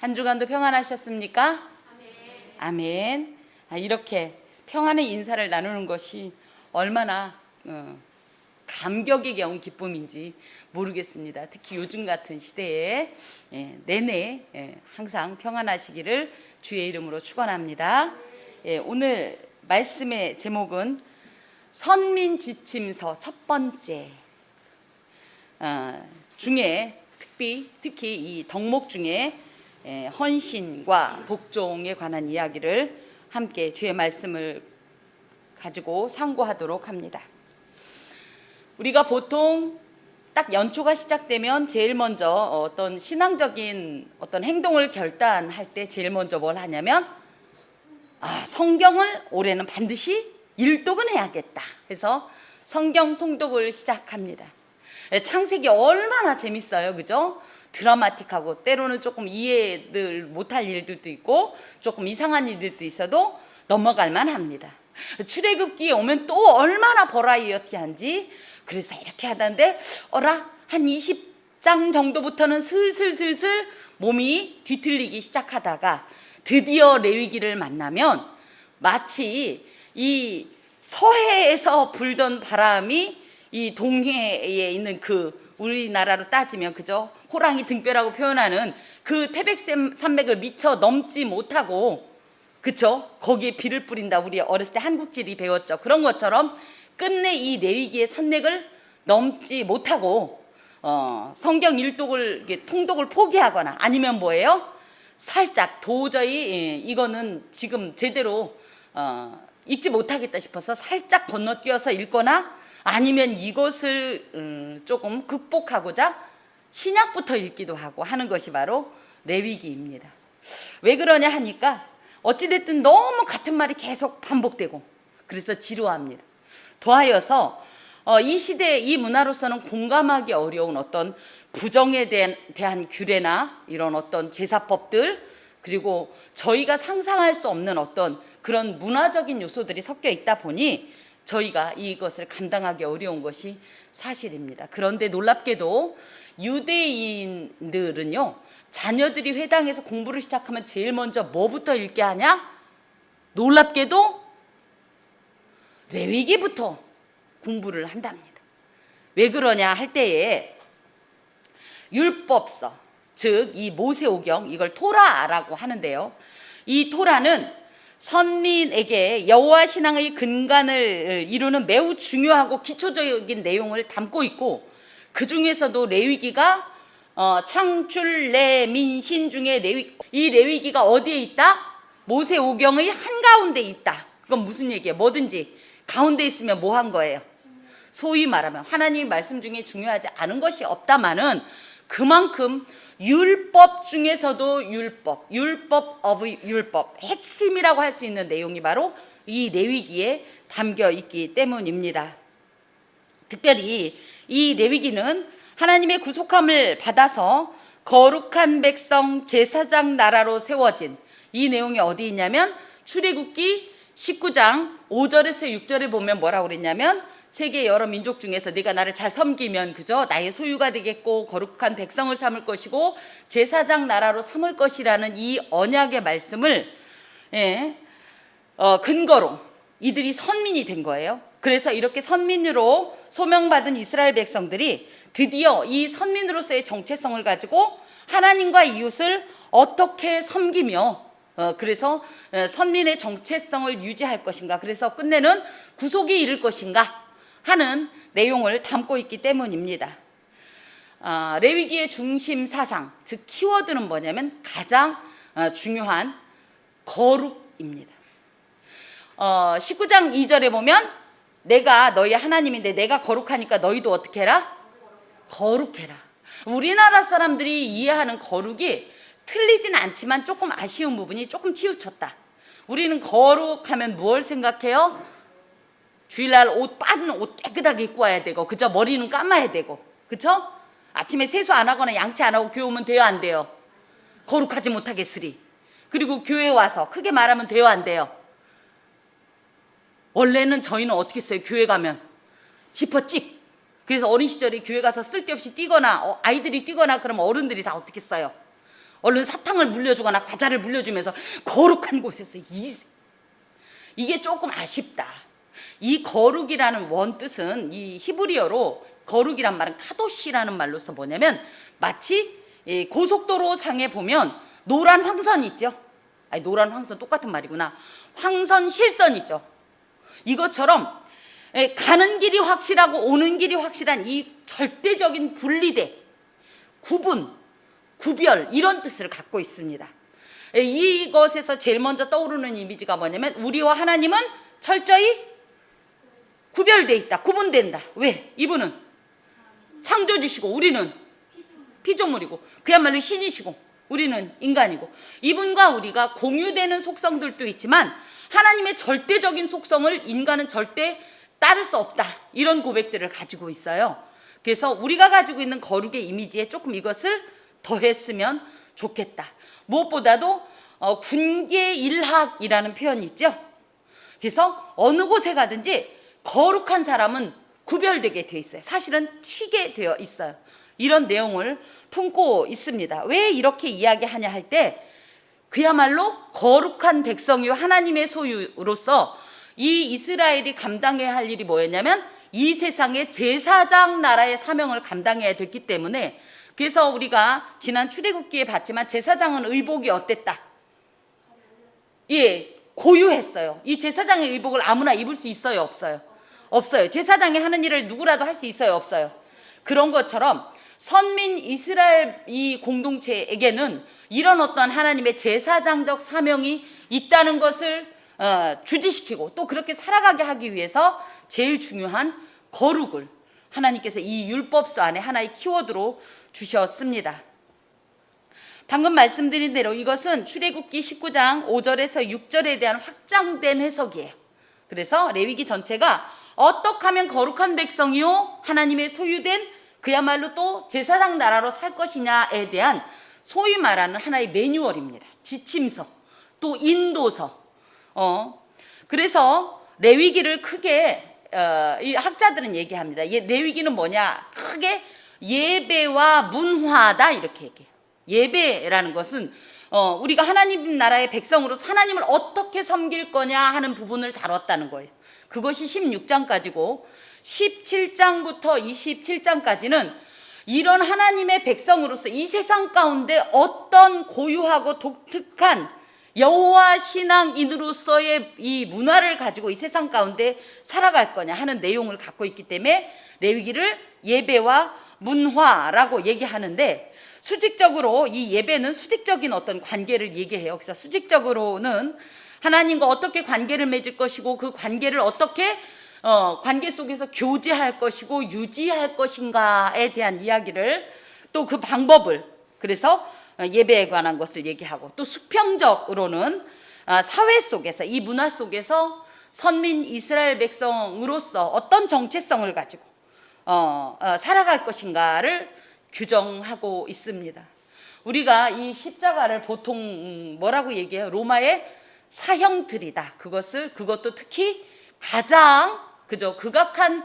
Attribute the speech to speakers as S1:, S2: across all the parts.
S1: 한 주간도 평안하셨습니까? 아멘. 이렇게 평안의 인사를 나누는 것이 얼마나 감격의 겨운 기쁨인지 모르겠습니다. 특히 요즘 같은 시대에 내내 항상 평안하시기를 주의 이름으로 축원합니다. 오늘 말씀의 제목은 선민지침서 첫 번째 중에 특히 이 덕목 중에 헌신과 복종에 관한 이야기를 함께 주의 말씀을 가지고 상고하도록 합니다. 우리가 보통 딱 연초가 시작되면 제일 먼저 어떤 신앙적인 어떤 행동을 결단할 때 제일 먼저 뭘 하냐면 성경을 올해는 반드시 일독은 해야겠다 해서 성경 통독을 시작합니다. 창세기 얼마나 재밌어요, 그죠? 드라마틱하고 때로는 조금 이해를 못할 일들도 있고 조금 이상한 일들도 있어도 넘어갈만 합니다. 출애굽기에 오면 또 얼마나 버라이어티한지. 그래서 이렇게 하다는데 한 20장 정도부터는 슬슬 몸이 뒤틀리기 시작하다가 드디어 레위기를 만나면 마치 이 서해에서 불던 바람이 이 동해에 있는 우리나라로 따지면 그죠? 호랑이 등뼈라고 표현하는 그 태백산맥을 미처 넘지 못하고, 그쵸? 거기에 비를 뿌린다. 우리 어렸을 때 한국지리 배웠죠. 그런 것처럼 끝내 이 레위기의 산맥을 넘지 못하고 성경 일독을 통독을 포기하거나 아니면 뭐예요? 살짝 도저히 이거는 지금 제대로 읽지 못하겠다 싶어서 살짝 건너뛰어서 읽거나 아니면 이것을 조금 극복하고자 신약부터 읽기도 하고 하는 것이 바로 레위기입니다. 왜 그러냐 하니까 어찌됐든 너무 같은 말이 계속 반복되고 그래서 지루합니다. 더하여서 이 시대 이 문화로서는 공감하기 어려운 어떤 부정에 대한 규례나 이런 어떤 제사법들, 그리고 저희가 상상할 수 없는 어떤 그런 문화적인 요소들이 섞여 있다 보니 저희가 이것을 감당하기 어려운 것이 사실입니다. 그런데 놀랍게도 유대인들은요, 자녀들이 회당에서 공부를 시작하면 제일 먼저 뭐부터 읽게 하냐? 놀랍게도 레위기부터 공부를 한답니다. 왜 그러냐 할 때에 율법서, 즉 이 모세오경, 이걸 토라라고 하는데요. 이 토라는 선민에게 여호와 신앙의 근간을 이루는 매우 중요하고 기초적인 내용을 담고 있고, 그 중에서도 레위기가 창출 레민신 중에 이 레위기가 어디에 있다? 모세오경의 한가운데 있다. 그건 무슨 얘기예요? 뭐든지 가운데 있으면 뭐 한 거예요? 소위 말하면 하나님의 말씀 중에 중요하지 않은 것이 없다마는 그만큼 율법 중에서도 율법 핵심이라고 할 수 있는 내용이 바로 이 레위기에 담겨 있기 때문입니다. 특별히 이 레위기는 하나님의 구속함을 받아서 거룩한 백성 제사장 나라로 세워진 이 내용이 어디 있냐면 출애굽기 19장 5절에서 6절에 보면 뭐라고 그랬냐면 세계 여러 민족 중에서 네가 나를 잘 섬기면 그죠? 나의 소유가 되겠고 거룩한 백성을 삼을 것이고 제사장 나라로 삼을 것이라는 이 언약의 말씀을 근거로 이들이 선민이 된 거예요. 그래서 이렇게 선민으로 소명받은 이스라엘 백성들이 드디어 이 선민으로서의 정체성을 가지고 하나님과 이웃을 어떻게 섬기며 그래서 선민의 정체성을 유지할 것인가, 그래서 끝내는 구속이 이를 것인가 하는 내용을 담고 있기 때문입니다. 레위기의 중심 사상, 즉 키워드는 뭐냐면 가장 중요한 거룩입니다. 19장 2절에 보면 내가 너희 하나님인데 내가 거룩하니까 너희도 어떻게 해라? 거룩해라. 우리나라 사람들이 이해하는 거룩이 틀리진 않지만 조금 아쉬운 부분이 조금 치우쳤다. 우리는 거룩하면 무엇을 생각해요? 주일날 빠른 옷 깨끗하게 입고 와야 되고, 그죠? 머리는 감아야 되고, 그죠? 아침에 세수 안 하거나 양치 안 하고 교회 오면 돼요, 안 돼요? 거룩하지 못하겠으리. 그리고 교회 와서 크게 말하면 돼요, 안 돼요? 원래는 저희는 어떻게 했어요? 교회 가면 지퍼 찍. 그래서 어린 시절에 교회 가서 쓸데없이 뛰거나 아이들이 뛰거나 그러면 어른들이 다 어떻게 써요? 얼른 사탕을 물려주거나 과자를 물려주면서 거룩한 곳에서 이게 조금 아쉽다. 이 거룩이라는 원뜻은 이 히브리어로 거룩이란 말은 카도시라는 말로서 뭐냐면 마치 고속도로 상에 보면 노란 황선 있죠. 아니 노란 황선 똑같은 말이구나. 황선 실선 있죠. 이것처럼 가는 길이 확실하고 오는 길이 확실한 이 절대적인 분리대, 구분, 구별 이런 뜻을 갖고 있습니다. 이것에서 제일 먼저 떠오르는 이미지가 뭐냐면 우리와 하나님은 철저히 구별돼 있다. 구분된다. 왜? 이분은 창조주시고 우리는 피조물이고 그야말로 신이시고 우리는 인간이고 이분과 우리가 공유되는 속성들도 있지만 하나님의 절대적인 속성을 인간은 절대 따를 수 없다. 이런 고백들을 가지고 있어요. 그래서 우리가 가지고 있는 거룩의 이미지에 조금 이것을 더했으면 좋겠다. 무엇보다도 군계일학이라는 표현이 있죠. 그래서 어느 곳에 가든지 거룩한 사람은 구별되게 되어 있어요. 사실은 튀게 되어 있어요. 이런 내용을 품고 있습니다. 왜 이렇게 이야기하냐 할 때 그야말로 거룩한 백성이요 하나님의 소유로서 이 이스라엘이 감당해야 할 일이 뭐였냐면 이 세상의 제사장 나라의 사명을 감당해야 됐기 때문에 그래서 우리가 지난 출애굽기에 봤지만 제사장은 의복이 어땠다? 예, 고유했어요. 이 제사장의 의복을 아무나 입을 수 있어요, 없어요? 없어요. 제사장이 하는 일을 누구라도 할 수 있어요, 없어요? 그런 것처럼 선민 이스라엘 이 공동체에게는 이런 어떤 하나님의 제사장적 사명이 있다는 것을 주지시키고 또 그렇게 살아가게 하기 위해서 제일 중요한 거룩을 하나님께서 이 율법서 안에 하나의 키워드로 주셨습니다. 방금 말씀드린 대로 이것은 출애굽기 19장 5절에서 6절에 대한 확장된 해석이에요. 그래서 레위기 전체가 어떻게 하면 거룩한 백성이요 하나님의 소유된 그야말로 또 제사장 나라로 살 것이냐에 대한 소위 말하는 하나의 매뉴얼입니다. 지침서, 또 인도서. 그래서 레위기를 크게 이 학자들은 얘기합니다. 레위기는 뭐냐? 크게 예배와 문화다 이렇게 얘기해요. 예배라는 것은 우리가 하나님 나라의 백성으로서 하나님을 어떻게 섬길 거냐 하는 부분을 다뤘다는 거예요. 그것이 16장까지고 17장부터 27장까지는 이런 하나님의 백성으로서 이 세상 가운데 어떤 고유하고 독특한 여호와 신앙인으로서의 이 문화를 가지고 이 세상 가운데 살아갈 거냐 하는 내용을 갖고 있기 때문에 레위기를 예배와 문화라고 얘기하는데 수직적으로 이 예배는 수직적인 어떤 관계를 얘기해요. 그래서 수직적으로는 하나님과 어떻게 관계를 맺을 것이고 그 관계를 어떻게 관계 속에서 교제할 것이고 유지할 것인가에 대한 이야기를 또 그 방법을 그래서 예배에 관한 것을 얘기하고 또 수평적으로는 사회 속에서 이 문화 속에서 선민 이스라엘 백성으로서 어떤 정체성을 가지고 살아갈 것인가를 규정하고 있습니다. 우리가 이 십자가를 보통 뭐라고 얘기해요? 로마의 사형틀이다. 그것도 특히 가장 극악한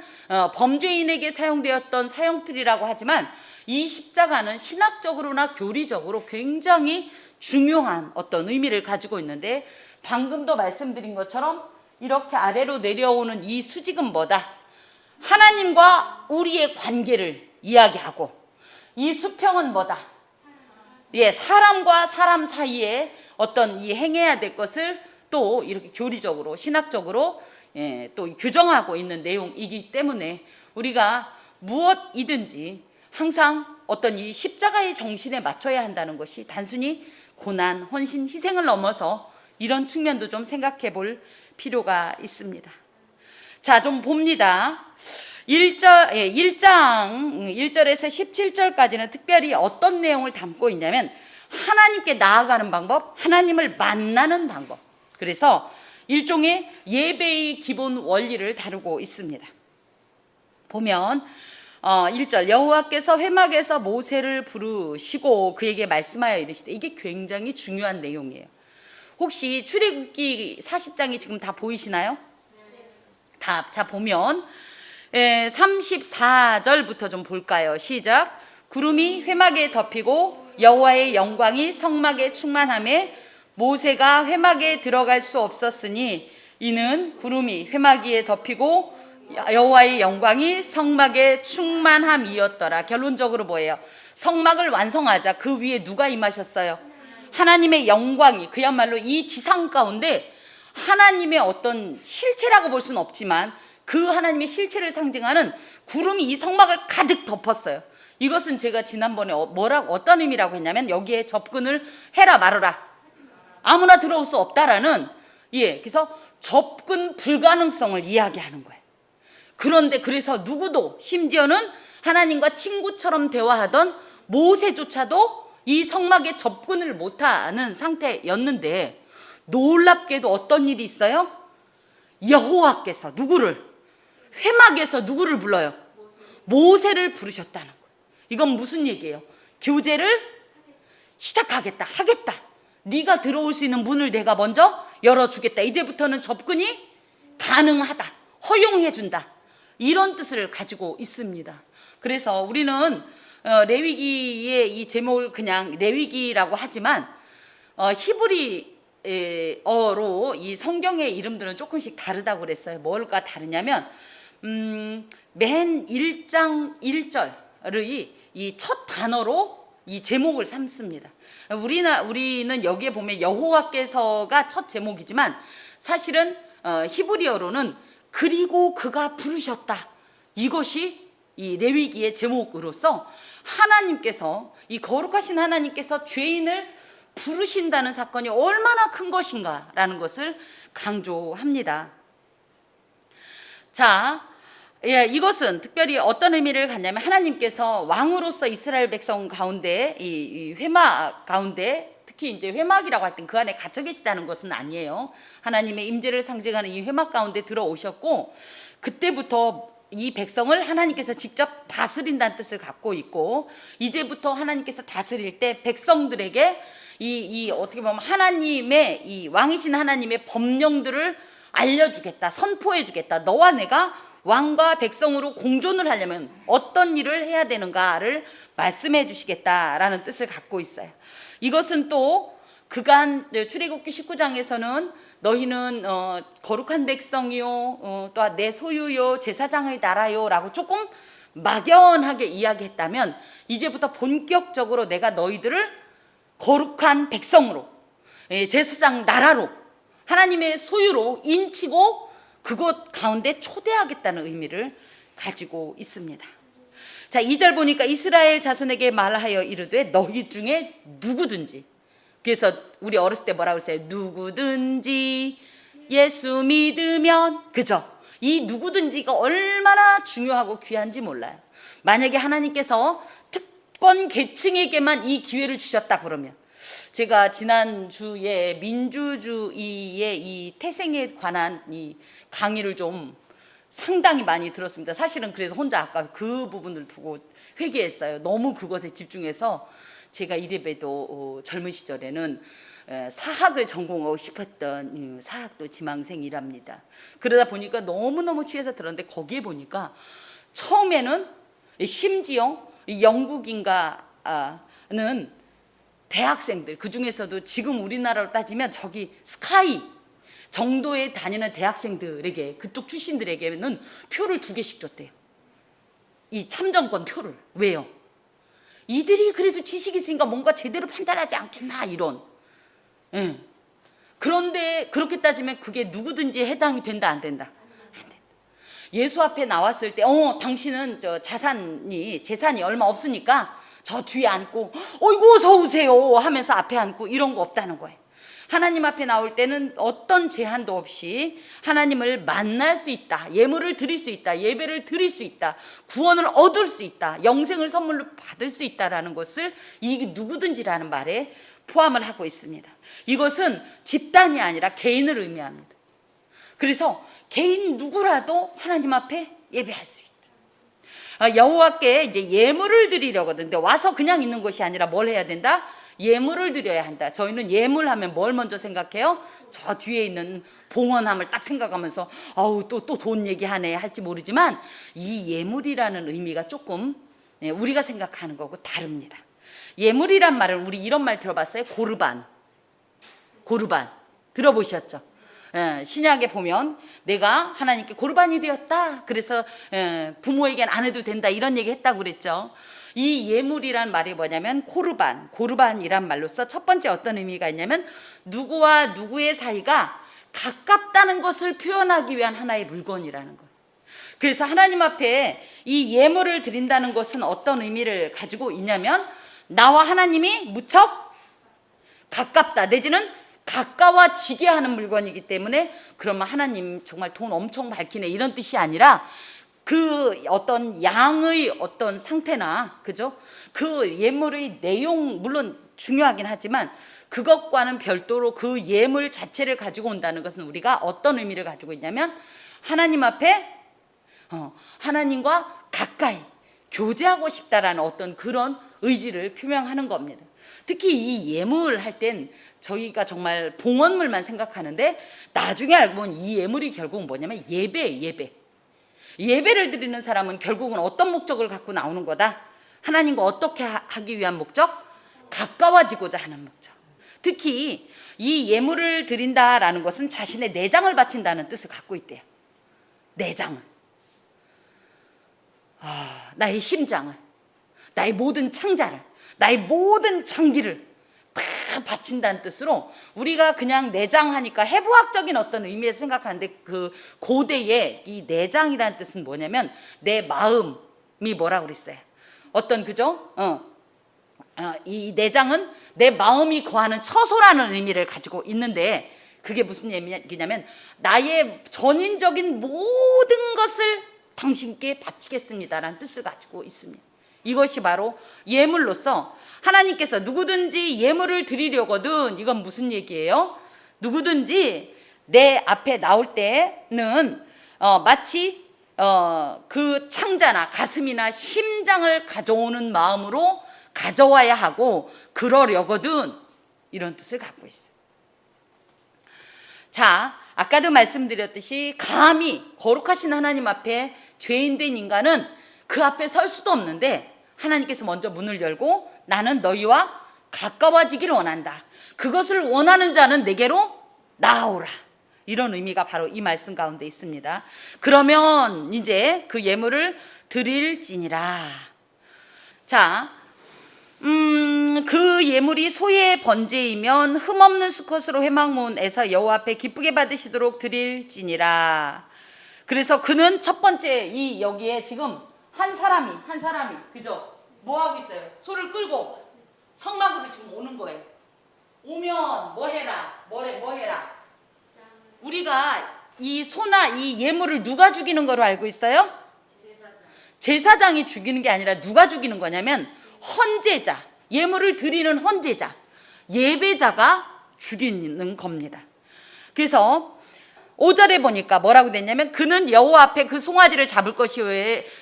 S1: 범죄인에게 사용되었던 사형틀이라고 하지만 이 십자가는 신학적으로나 교리적으로 굉장히 중요한 어떤 의미를 가지고 있는데 방금도 말씀드린 것처럼 이렇게 아래로 내려오는 이 수직은 뭐다? 하나님과 우리의 관계를 이야기하고 이 수평은 뭐다? 예, 사람과 사람 사이에 어떤 이 행해야 될 것을 또 이렇게 교리적으로 신학적으로 또 규정하고 있는 내용이기 때문에 우리가 무엇이든지 항상 어떤 이 십자가의 정신에 맞춰야 한다는 것이 단순히 고난, 헌신, 희생을 넘어서 이런 측면도 좀 생각해 볼 필요가 있습니다. 자, 좀 봅니다. 1장 1절에서 17절까지는 특별히 어떤 내용을 담고 있냐면 하나님께 나아가는 방법, 하나님을 만나는 방법. 그래서 일종의 예배의 기본 원리를 다루고 있습니다. 보면 1절 여호와께서 회막에서 모세를 부르시고 그에게 말씀하여 이르시되 이게 굉장히 중요한 내용이에요. 혹시 출애굽기 40장이 지금 다 보이시나요? 자 보면 34절부터 좀 볼까요? 시작. 구름이 회막에 덮이고 여호와의 영광이 성막에 충만함에 모세가 회막에 들어갈 수 없었으니 이는 구름이 회막 위에 덮이고 여호와의 영광이 성막에 충만함이었더라. 결론적으로 뭐예요? 성막을 완성하자 그 위에 누가 임하셨어요? 하나님의 영광이, 그야말로 이 지상 가운데 하나님의 어떤 실체라고 볼 수는 없지만 그 하나님의 실체를 상징하는 구름이 이 성막을 가득 덮었어요. 이것은 제가 지난번에 어떤 의미라고 했냐면 여기에 접근을 해라 말아라, 아무나 들어올 수 없다라는, 그래서 접근 불가능성을 이야기하는 거예요. 그런데 그래서 누구도, 심지어는 하나님과 친구처럼 대화하던 모세조차도 이 성막에 접근을 못하는 상태였는데, 놀랍게도 어떤 일이 있어요? 여호와께서 누구를, 회막에서 누구를 불러요? 모세를 부르셨다는 거예요. 이건 무슨 얘기예요? 교제를 시작하겠다, 하겠다. 네가 들어올 수 있는 문을 내가 먼저 열어주겠다. 이제부터는 접근이 가능하다, 허용해준다, 이런 뜻을 가지고 있습니다. 그래서 우리는 레위기의 이 제목을 그냥 레위기라고 하지만 히브리어로 이 성경의 이름들은 조금씩 다르다고 그랬어요. 뭘까 다르냐면 맨 1장 1절의 이 첫 단어로 이 제목을 삼습니다. 우리는 여기에 보면 여호와께서가 첫 제목이지만 사실은 히브리어로는 그리고 그가 부르셨다, 이것이 이 레위기의 제목으로서 하나님께서, 이 거룩하신 하나님께서 죄인을 부르신다는 사건이 얼마나 큰 것인가라는 것을 강조합니다. 자, 이것은 특별히 어떤 의미를 갖냐면 하나님께서 왕으로서 이스라엘 백성 가운데 이 회막 가운데, 특히 이제 회막이라고 할 땐 그 안에 갇혀 계시다는 것은 아니에요. 하나님의 임재를 상징하는 이 회막 가운데 들어오셨고, 그때부터 이 백성을 하나님께서 직접 다스린다는 뜻을 갖고 있고, 이제부터 하나님께서 다스릴 때 백성들에게 이 어떻게 보면 하나님의, 이 왕이신 하나님의 법령들을 알려주겠다, 선포해주겠다. 너와 내가 왕과 백성으로 공존을 하려면 어떤 일을 해야 되는가를 말씀해 주시겠다라는 뜻을 갖고 있어요. 이것은 또 그간 출애굽기 19장에서는 너희는 거룩한 백성이요, 또 내 소유요, 제사장의 나라요 라고 조금 막연하게 이야기했다면, 이제부터 본격적으로 내가 너희들을 거룩한 백성으로, 제사장 나라로, 하나님의 소유로 인치고 그곳 가운데 초대하겠다는 의미를 가지고 있습니다. 자, 2절 보니까 이스라엘 자손에게 말하여 이르되 너희 중에 누구든지, 그래서 우리 어렸을 때 뭐라고 했어요? 누구든지 예수 믿으면, 그죠? 이 누구든지가 얼마나 중요하고 귀한지 몰라요. 만약에 하나님께서 특권 계층에게만 이 기회를 주셨다 그러면, 제가 지난주에 민주주의의 이 태생에 관한 이 강의를 좀 상당히 많이 들었습니다. 사실은 그래서 혼자 아까 그 부분을 두고 회개했어요. 너무 그것에 집중해서. 제가 이래봬도 젊은 시절에는 사학을 전공하고 싶었던 사학도 지망생이랍니다. 그러다 보니까 너무너무 취해서 들었는데, 거기에 보니까 처음에는 심지어 영국인가는 대학생들, 그 중에서도 지금 우리나라로 따지면 저기 스카이 정도에 다니는 대학생들에게, 그쪽 출신들에게는 표를 2개씩 줬대요. 이 참정권 표를. 왜요? 이들이 그래도 지식이 있으니까 뭔가 제대로 판단하지 않겠나, 이런. 그런데 그렇게 따지면 그게 누구든지 해당이 된다, 안 된다? 안 된다. 예수 앞에 나왔을 때 당신은 재산이 얼마 없으니까 저 뒤에 앉고 어이구 어서 오세요 하면서 앞에 앉고, 이런 거 없다는 거예요. 하나님 앞에 나올 때는 어떤 제한도 없이 하나님을 만날 수 있다, 예물을 드릴 수 있다, 예배를 드릴 수 있다, 구원을 얻을 수 있다, 영생을 선물로 받을 수 있다라는 것을 이 누구든지라는 말에 포함을 하고 있습니다. 이것은 집단이 아니라 개인을 의미합니다. 그래서 개인 누구라도 하나님 앞에 예배할 수 있다. 여호와께 이제 예물을 드리려거든. 근데 와서 그냥 있는 것이 아니라 뭘 해야 된다? 예물을 드려야 한다. 저희는 예물하면 뭘 먼저 생각해요? 저 뒤에 있는 봉헌함을 딱 생각하면서 아우 또 돈 얘기하네 할지 모르지만, 이 예물이라는 의미가 조금 우리가 생각하는 거고 다릅니다. 예물이란 말을 우리 이런 말 들어봤어요? 고르반. 고르반 들어보셨죠? 신약에 보면 내가 하나님께 고르반이 되었다. 그래서 부모에겐 안 해도 된다. 이런 얘기 했다고 그랬죠. 이 예물이란 말이 뭐냐면 고르반, 고르반이란 말로서 첫 번째 어떤 의미가 있냐면 누구와 누구의 사이가 가깝다는 것을 표현하기 위한 하나의 물건이라는 거예요. 그래서 하나님 앞에 이 예물을 드린다는 것은 어떤 의미를 가지고 있냐면 나와 하나님이 무척 가깝다 내지는 가까워지게 하는 물건이기 때문에 그러면 하나님 정말 돈 엄청 밝히네 이런 뜻이 아니라 그 어떤 양의 어떤 상태나 그죠? 그 예물의 내용 물론 중요하긴 하지만 그것과는 별도로 그 예물 자체를 가지고 온다는 것은 우리가 어떤 의미를 가지고 있냐면 하나님 앞에 하나님과 가까이 교제하고 싶다라는 어떤 그런 의지를 표명하는 겁니다. 특히 이 예물 할 땐 저희가 정말 봉헌물만 생각하는데 나중에 알고 보면 이 예물이 결국은 뭐냐면 예배예요. 예배. 예배를 드리는 사람은 결국은 어떤 목적을 갖고 나오는 거다? 하나님과 어떻게 하기 위한 목적? 가까워지고자 하는 목적. 특히 이 예물을 드린다라는 것은 자신의 내장을 바친다는 뜻을 갖고 있대요. 내장을. 나의 심장을, 나의 모든 창자를, 나의 모든 장기를 다 바친다는 뜻으로 우리가 그냥 내장하니까 해부학적인 어떤 의미에서 생각하는데 그 고대의 이 내장이라는 뜻은 뭐냐면 내 마음이 뭐라고 그랬어요? 어떤 그죠? 이 내장은 내 마음이 거하는 처소라는 의미를 가지고 있는데 그게 무슨 얘기냐면 나의 전인적인 모든 것을 당신께 바치겠습니다라는 뜻을 가지고 있습니다. 이것이 바로 예물로서 하나님께서 누구든지 예물을 드리려거든 이건 무슨 얘기예요? 누구든지 내 앞에 나올 때는 마치 그 창자나 가슴이나 심장을 가져오는 마음으로 가져와야 하고 그러려거든 이런 뜻을 갖고 있어요. 자, 아까도 말씀드렸듯이 감히 거룩하신 하나님 앞에 죄인된 인간은 그 앞에 설 수도 없는데 하나님께서 먼저 문을 열고 나는 너희와 가까워지기를 원한다. 그것을 원하는 자는 내게로 나아오라. 이런 의미가 바로 이 말씀 가운데 있습니다. 그러면 이제 그 예물을 드릴지니라. 자, 그 예물이 소의 번제이면 흠없는 수컷으로 회막문에서 여호와 앞에 기쁘게 받으시도록 드릴지니라. 그래서 그는 첫 번째 이 여기에 지금 한 사람이 그죠? 뭐 하고 있어요? 소를 끌고 성막으로 지금 오는 거예요. 오면 뭐 해라? 뭐 해라? 우리가 이 소나 이 예물을 누가 죽이는 거로 알고 있어요? 제사장이 죽이는 게 아니라 누가 죽이는 거냐면 헌제자, 예물을 드리는 헌제자, 예배자가 죽이는 겁니다. 그래서 5절에 보니까 뭐라고 됐냐면 그는 여호와 앞에 그 송아지를 잡을 것이요.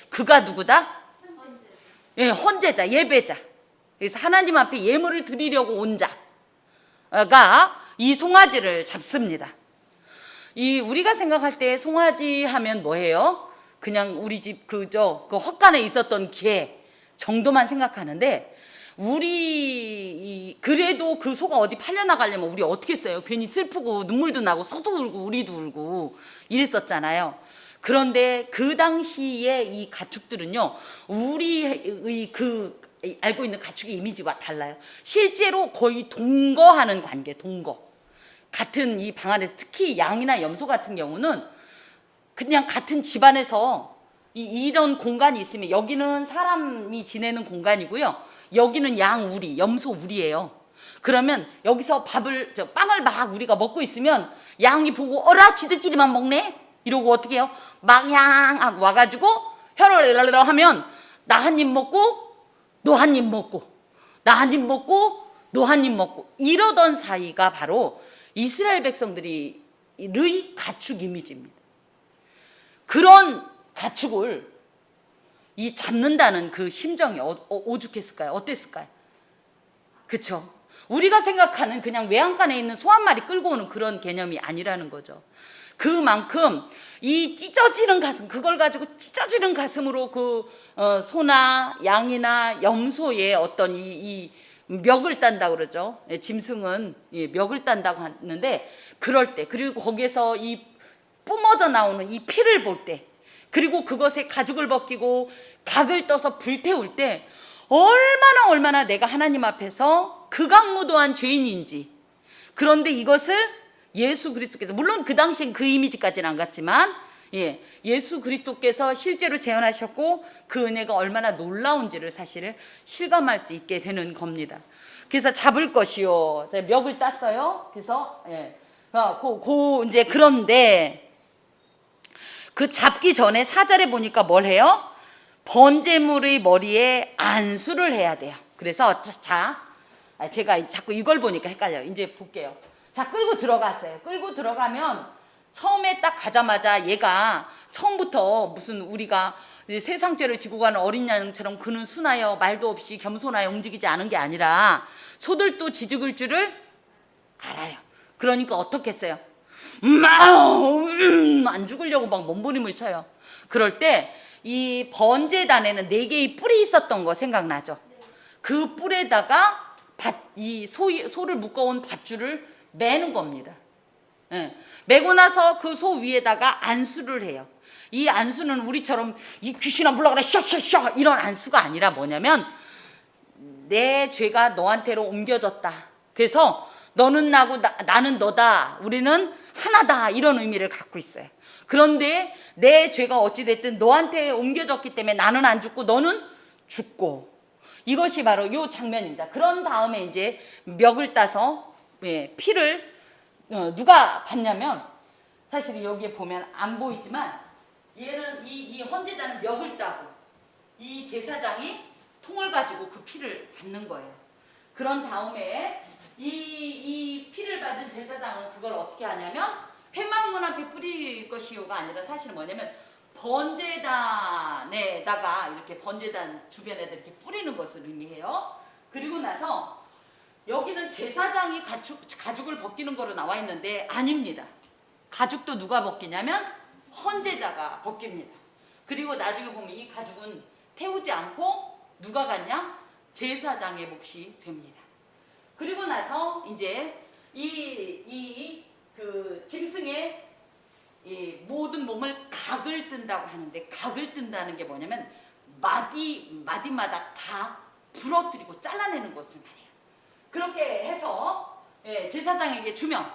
S1: 그가 누구다? 예, 헌제자, 예배자. 그래서 하나님 앞에 예물을 드리려고 온 자가 이 송아지를 잡습니다. 이 우리가 생각할 때 송아지 하면 뭐예요? 그냥 우리 집 그 헛간에 있었던 개 정도만 생각하는데 우리 그래도 그 소가 어디 팔려나가려면 우리 어떻게 했어요? 괜히 슬프고 눈물도 나고 소도 울고 우리도 울고 이랬었잖아요. 그런데 그 당시에 이 가축들은요 우리의 그 알고 있는 가축의 이미지와 달라요. 실제로 거의 동거하는 관계, 동거. 같은 이 방 안에서 특히 양이나 염소 같은 경우는 그냥 같은 집안에서 이런 공간이 있으면 여기는 사람이 지내는 공간이고요. 여기는 양 우리, 염소 우리예요. 그러면 여기서 빵을 막 우리가 먹고 있으면 양이 보고 어라 지들끼리만 먹네? 이러고 어떻게 해요? 망양하고 와가지고 혀를 하면 나 한 입 먹고 너 한 입 먹고 나 한 입 먹고 너 한 입 먹고 이러던 사이가 바로 이스라엘 백성들의 가축 이미지입니다. 그런 가축을 이 잡는다는 그 심정이 오죽했을까요? 어땠을까요? 그렇죠? 우리가 생각하는 그냥 외양간에 있는 소 한 마리 끌고 오는 그런 개념이 아니라는 거죠. 그만큼 이 찢어지는 가슴, 그걸 가지고 찢어지는 가슴으로 소나 양이나 염소의 어떤 이 멱을 딴다고 그러죠. 짐승은 멱을 딴다고 하는데, 그럴 때, 그리고 거기에서 이 뿜어져 나오는 이 피를 볼 때, 그리고 그것에 가죽을 벗기고 각을 떠서 불태울 때 얼마나 내가 하나님 앞에서 극악무도한 죄인인지. 그런데 이것을 예수 그리스도께서, 물론 그 당시엔 그 이미지까지는 안 갔지만, 예수 그리스도께서 실제로 재현하셨고 그 은혜가 얼마나 놀라운지를 사실을 실감할 수 있게 되는 겁니다. 그래서 잡을 것이요, 멱을 땄어요. 그래서 이제 그런데 그 잡기 전에 4절에 보니까 뭘 해요? 번제물의 머리에 안수를 해야 돼요. 그래서 제가 자꾸 이걸 보니까 헷갈려요. 이제 볼게요. 자, 끌고 들어갔어요. 끌고 들어가면 처음에 딱 가자마자 얘가 처음부터 무슨 우리가 세상 죄를 지고 가는 어린 양처럼 그는 순하여 말도 없이 겸손하여 움직이지 않은 게 아니라 소들도 지죽을 줄을 알아요. 그러니까 어떻게 했어요? 안 죽으려고 막 몸부림을 쳐요. 그럴 때 이 번제단에는 4개의 뿔이 있었던 거 생각나죠? 그 뿔에다가 이 소를 묶어온 밧줄을 매는 겁니다. 매고 나서 그 소 위에다가 안수를 해요. 이 안수는 우리처럼 이 귀신아 물러가라 샤샤샤 이런 안수가 아니라 뭐냐면, 내 죄가 너한테로 옮겨졌다. 그래서 너는 나고 나는 너다. 우리는 하나다. 이런 의미를 갖고 있어요. 그런데 내 죄가 어찌됐든 너한테 옮겨졌기 때문에 나는 안 죽고 너는 죽고, 이것이 바로 이 장면입니다. 그런 다음에 이제 멱을 따서 피를 누가 봤냐면, 사실 여기에 보면 안 보이지만 얘는 이 헌제단은 멱을 따고 이 제사장이 통을 가지고 그 피를 받는 거예요. 그런 다음에 이 피를 받은 제사장은 그걸 어떻게 하냐면, 회막문 앞에 뿌릴 것이요가 아니라 사실은 뭐냐면 번제단에다가 이렇게 번제단 주변에다 이렇게 뿌리는 것을 의미해요. 그리고 나서 여기는 제사장이 가죽을 벗기는 거로 나와 있는데 아닙니다. 가죽도 누가 벗기냐면 헌제자가 벗깁니다. 그리고 나중에 보면 이 가죽은 태우지 않고 누가 갔냐? 제사장의 몫이 됩니다. 그리고 나서 이제 그 짐승의 이 모든 몸을 각을 뜬다고 하는데, 각을 뜬다는 게 뭐냐면 마디마다 다 부러뜨리고 잘라내는 것을 말해요. 그렇게 해서 제사장에게 주면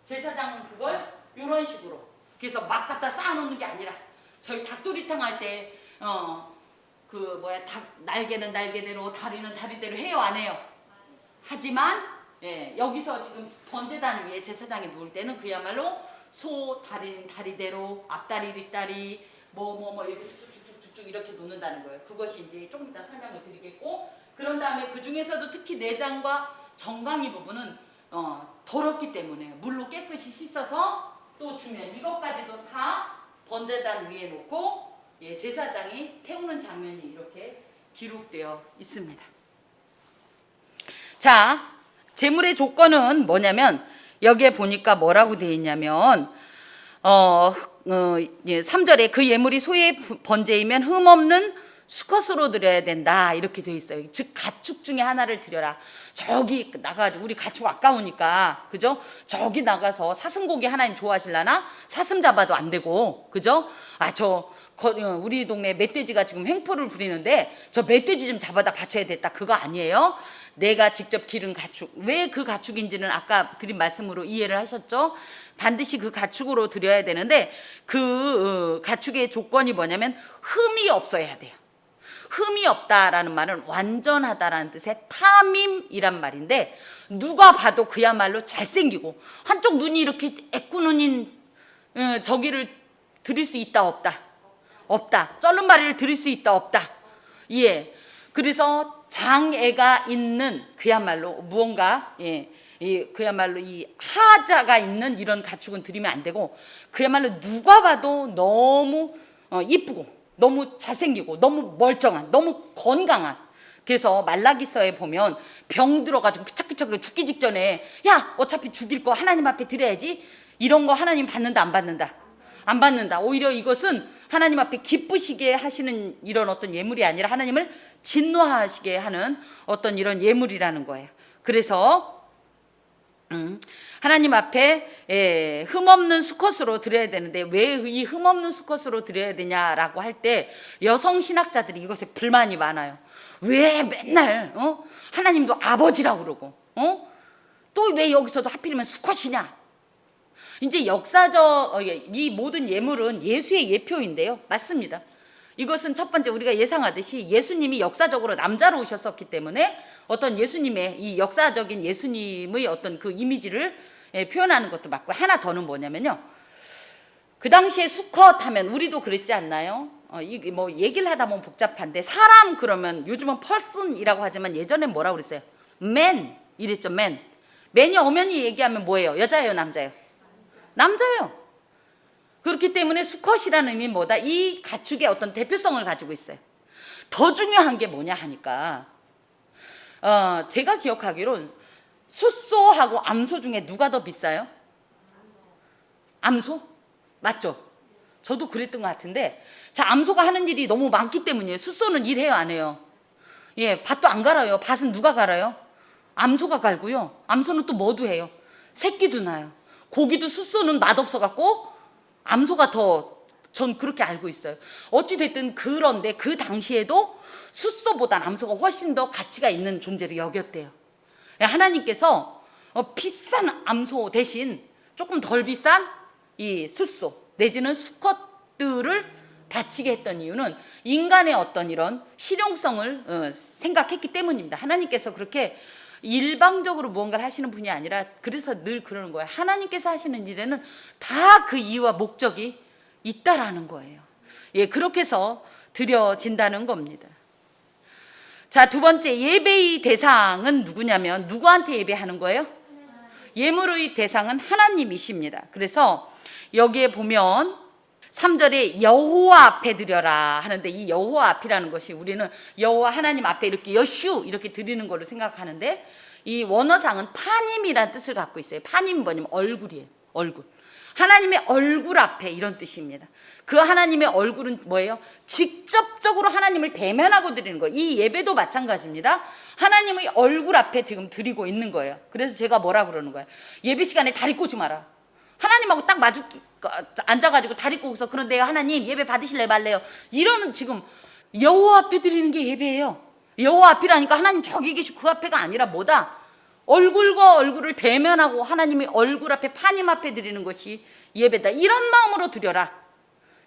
S1: 제사장은 그걸 이런 식으로, 그래서 막 갖다 쌓아놓는 게 아니라, 저희 닭도리탕 할 때 닭 날개는 날개대로 다리는 다리대로 해요, 안 해요? 하지만 여기서 지금 번제단 위에 제사장이 누울 때는 그야말로 소 다리는 다리대로, 앞다리 뒷다리 이렇게 쭉쭉쭉쭉 이렇게 놓는다는 거예요. 그것이 이제 조금 이따 설명을 드리겠고, 그런 다음에 그 중에서도 특히 내장과 정강이 부분은 더럽기 때문에 물로 깨끗이 씻어서 또 주면, 이것까지도 다 번제단 위에 놓고 제사장이 태우는 장면이 이렇게 기록되어 있습니다. 자, 제물의 조건은 뭐냐면, 여기에 보니까 뭐라고 되어 있냐면 3절에 그 예물이 소의 번제이면 흠없는 수컷으로 드려야 된다, 이렇게 되어 있어요. 즉 가축 중에 하나를 드려라. 저기 나가가지고, 우리 가축 아까우니까, 그죠? 저기 나가서 사슴고기 하나님 좋아하실라나? 사슴 잡아도 안 되고, 그죠? 우리 동네 멧돼지가 지금 횡포를 부리는데 저 멧돼지 좀 잡아다 바쳐야 됐다, 그거 아니에요. 내가 직접 기른 가축, 왜 그 가축인지는 아까 드린 말씀으로 이해를 하셨죠? 반드시 그 가축으로 드려야 되는데, 그 가축의 조건이 뭐냐면 흠이 없어야 돼요. 흠이 없다라는 말은 완전하다라는 뜻의 타밈이란 말인데, 누가 봐도 그야말로 잘생기고 한쪽 눈이 이렇게 애꾸눈인 저기를 드릴 수 있다 없다? 없다. 쩔름마리를 드릴 수 있다 없다? 그래서 장애가 있는, 그야말로 무언가 그야말로 이 하자가 있는 이런 가축은 드리면 안 되고, 그야말로 누가 봐도 너무 이쁘고 너무 잘생기고 너무 멀쩡한, 너무 건강한. 그래서 말라기서에 보면 병 들어가지고 피착피착 죽기 직전에, 야 어차피 죽일 거 하나님 앞에 드려야지, 이런 거 하나님 받는다 안 받는다? 안 받는다. 오히려 이것은 하나님 앞에 기쁘시게 하시는 이런 어떤 예물이 아니라 하나님을 진노하시게 하는 어떤 이런 예물이라는 거예요. 그래서 하나님 앞에 흠없는 수컷으로 드려야 되는데 왜 이 흠없는 수컷으로 드려야 되냐라고 할 때 여성 신학자들이 이것에 불만이 많아요. 왜 맨날 하나님도 아버지라고 그러고 또 왜 여기서도 하필이면 수컷이냐? 이제 역사적 이 모든 예물은 예수의 예표인데요. 맞습니다. 이것은 첫 번째 우리가 예상하듯이 예수님이 역사적으로 남자로 오셨었기 때문에 어떤 예수님의 이 역사적인 예수님의 어떤 그 이미지를 표현하는 것도 맞고, 하나 더는 뭐냐면요. 그 당시에 수컷 하면 우리도 그랬지 않나요? 이게 뭐 얘기를 하다 보면 복잡한데, 사람 그러면 요즘은 person이라고 하지만 예전엔 뭐라고 그랬어요? man 이랬죠. man이 엄연히 얘기하면 뭐예요? 여자예요, 남자예요? 남자예요. 그렇기 때문에 수컷이라는 의미는 뭐다? 이 가축의 어떤 대표성을 가지고 있어요. 더 중요한 게 뭐냐 하니까 제가 기억하기로는 숫소하고 암소 중에 누가 더 비싸요? 암소? 맞죠? 저도 그랬던 것 같은데, 자, 암소가 하는 일이 너무 많기 때문이에요. 숫소는 일해요, 안 해요? 예, 밭도 안 갈아요. 밭은 누가 갈아요? 암소가 갈고요. 암소는 또 뭐도 해요? 새끼도 낳아요. 고기도 숫소는 맛없어 갖고 암소가 더, 전 그렇게 알고 있어요. 어찌 됐든 그런데 그 당시에도 숫소보단 암소가 훨씬 더 가치가 있는 존재로 여겼대요. 하나님께서 비싼 암소 대신 조금 덜 비싼 이 숫소 내지는 수컷들을 바치게 했던 이유는 인간의 어떤 이런 실용성을 생각했기 때문입니다. 하나님께서 그렇게 일방적으로 무언가를 하시는 분이 아니라, 그래서 늘 그러는 거예요. 하나님께서 하시는 일에는 다 그 이유와 목적이 있다라는 거예요. 예, 그렇게 해서 드려진다는 겁니다. 자, 두 번째, 예배의 대상은 누구냐면, 누구한테 예배하는 거예요? 예물의 대상은 하나님이십니다. 그래서 여기에 보면 3절에 여호와 앞에 드려라 하는데, 이 여호와 앞이라는 것이 우리는 여호와 하나님 앞에 이렇게 여슈 이렇게 드리는 걸로 생각하는데, 이 원어상은 파님이라는 뜻을 갖고 있어요. 파님 뭐냐면 얼굴이에요. 얼굴. 하나님의 얼굴 앞에, 이런 뜻입니다. 그 하나님의 얼굴은 뭐예요? 직접적으로 하나님을 대면하고 드리는 거예요. 이 예배도 마찬가지입니다. 하나님의 얼굴 앞에 지금 드리고 있는 거예요. 그래서 제가 뭐라 그러는 거예요? 예배 시간에 다리 꼬지 마라. 하나님하고 딱 마주 앉아가지고 다리 꼬고서, 그런데 하나님 예배 받으실래 말래요? 이러는 지금 여호와 앞에 드리는 게 예배예요. 여호와 앞이라니까 하나님 저기 계시고 그 앞에가 아니라 뭐다? 얼굴과 얼굴을 대면하고 하나님의 얼굴 앞에, 파님 앞에 드리는 것이 예배다. 이런 마음으로 드려라.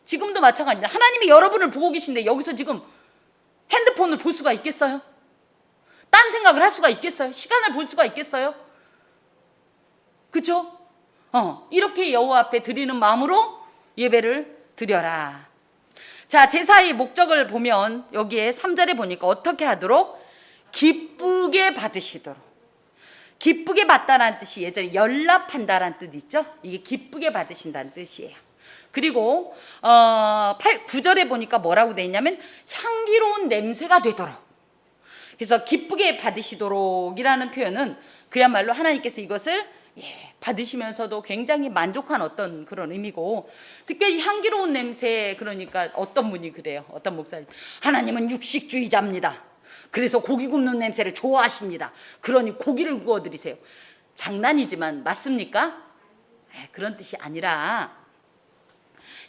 S1: 지금도 마찬가지입니다. 하나님이 여러분을 보고 계신데 여기서 지금 핸드폰을 볼 수가 있겠어요? 딴 생각을 할 수가 있겠어요? 시간을 볼 수가 있겠어요? 그렇죠? 이렇게 여호와 앞에 드리는 마음으로 예배를 드려라. 자, 제사의 목적을 보면 여기에 3절에 보니까 어떻게 하도록? 기쁘게 받으시도록. 기쁘게 받다라는 뜻이 예전에 연락한다라는 뜻이 있죠? 이게 기쁘게 받으신다는 뜻이에요. 그리고 9절에 보니까 뭐라고 돼 있냐면 향기로운 냄새가 되도록. 그래서 기쁘게 받으시도록이라는 표현은 그야말로 하나님께서 이것을 받으시면서도 굉장히 만족한 어떤 그런 의미고, 특별히 향기로운 냄새, 그러니까 어떤 분이 그래요. 어떤 목사님, 하나님은 육식주의자입니다. 그래서 고기 굽는 냄새를 좋아하십니다. 그러니 고기를 구워드리세요. 장난이지만 맞습니까? 그런 뜻이 아니라,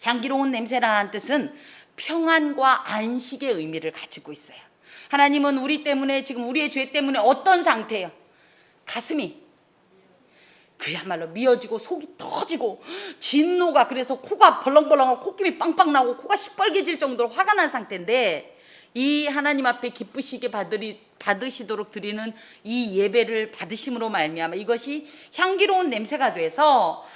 S1: 향기로운 냄새라는 뜻은 평안과 안식의 의미를 가지고 있어요. 하나님은 우리 때문에, 지금 우리의 죄 때문에 어떤 상태예요? 가슴이 그야말로 미어지고 속이 터지고 진노가, 그래서 코가 벌렁벌렁하고 콧김이 빵빵 나고 코가 시뻘개질 정도로 화가 난 상태인데, 이 하나님 앞에 기쁘시게 받으시도록 드리는 이 예배를 받으심으로 말미암아 이것이 향기로운 냄새가 돼서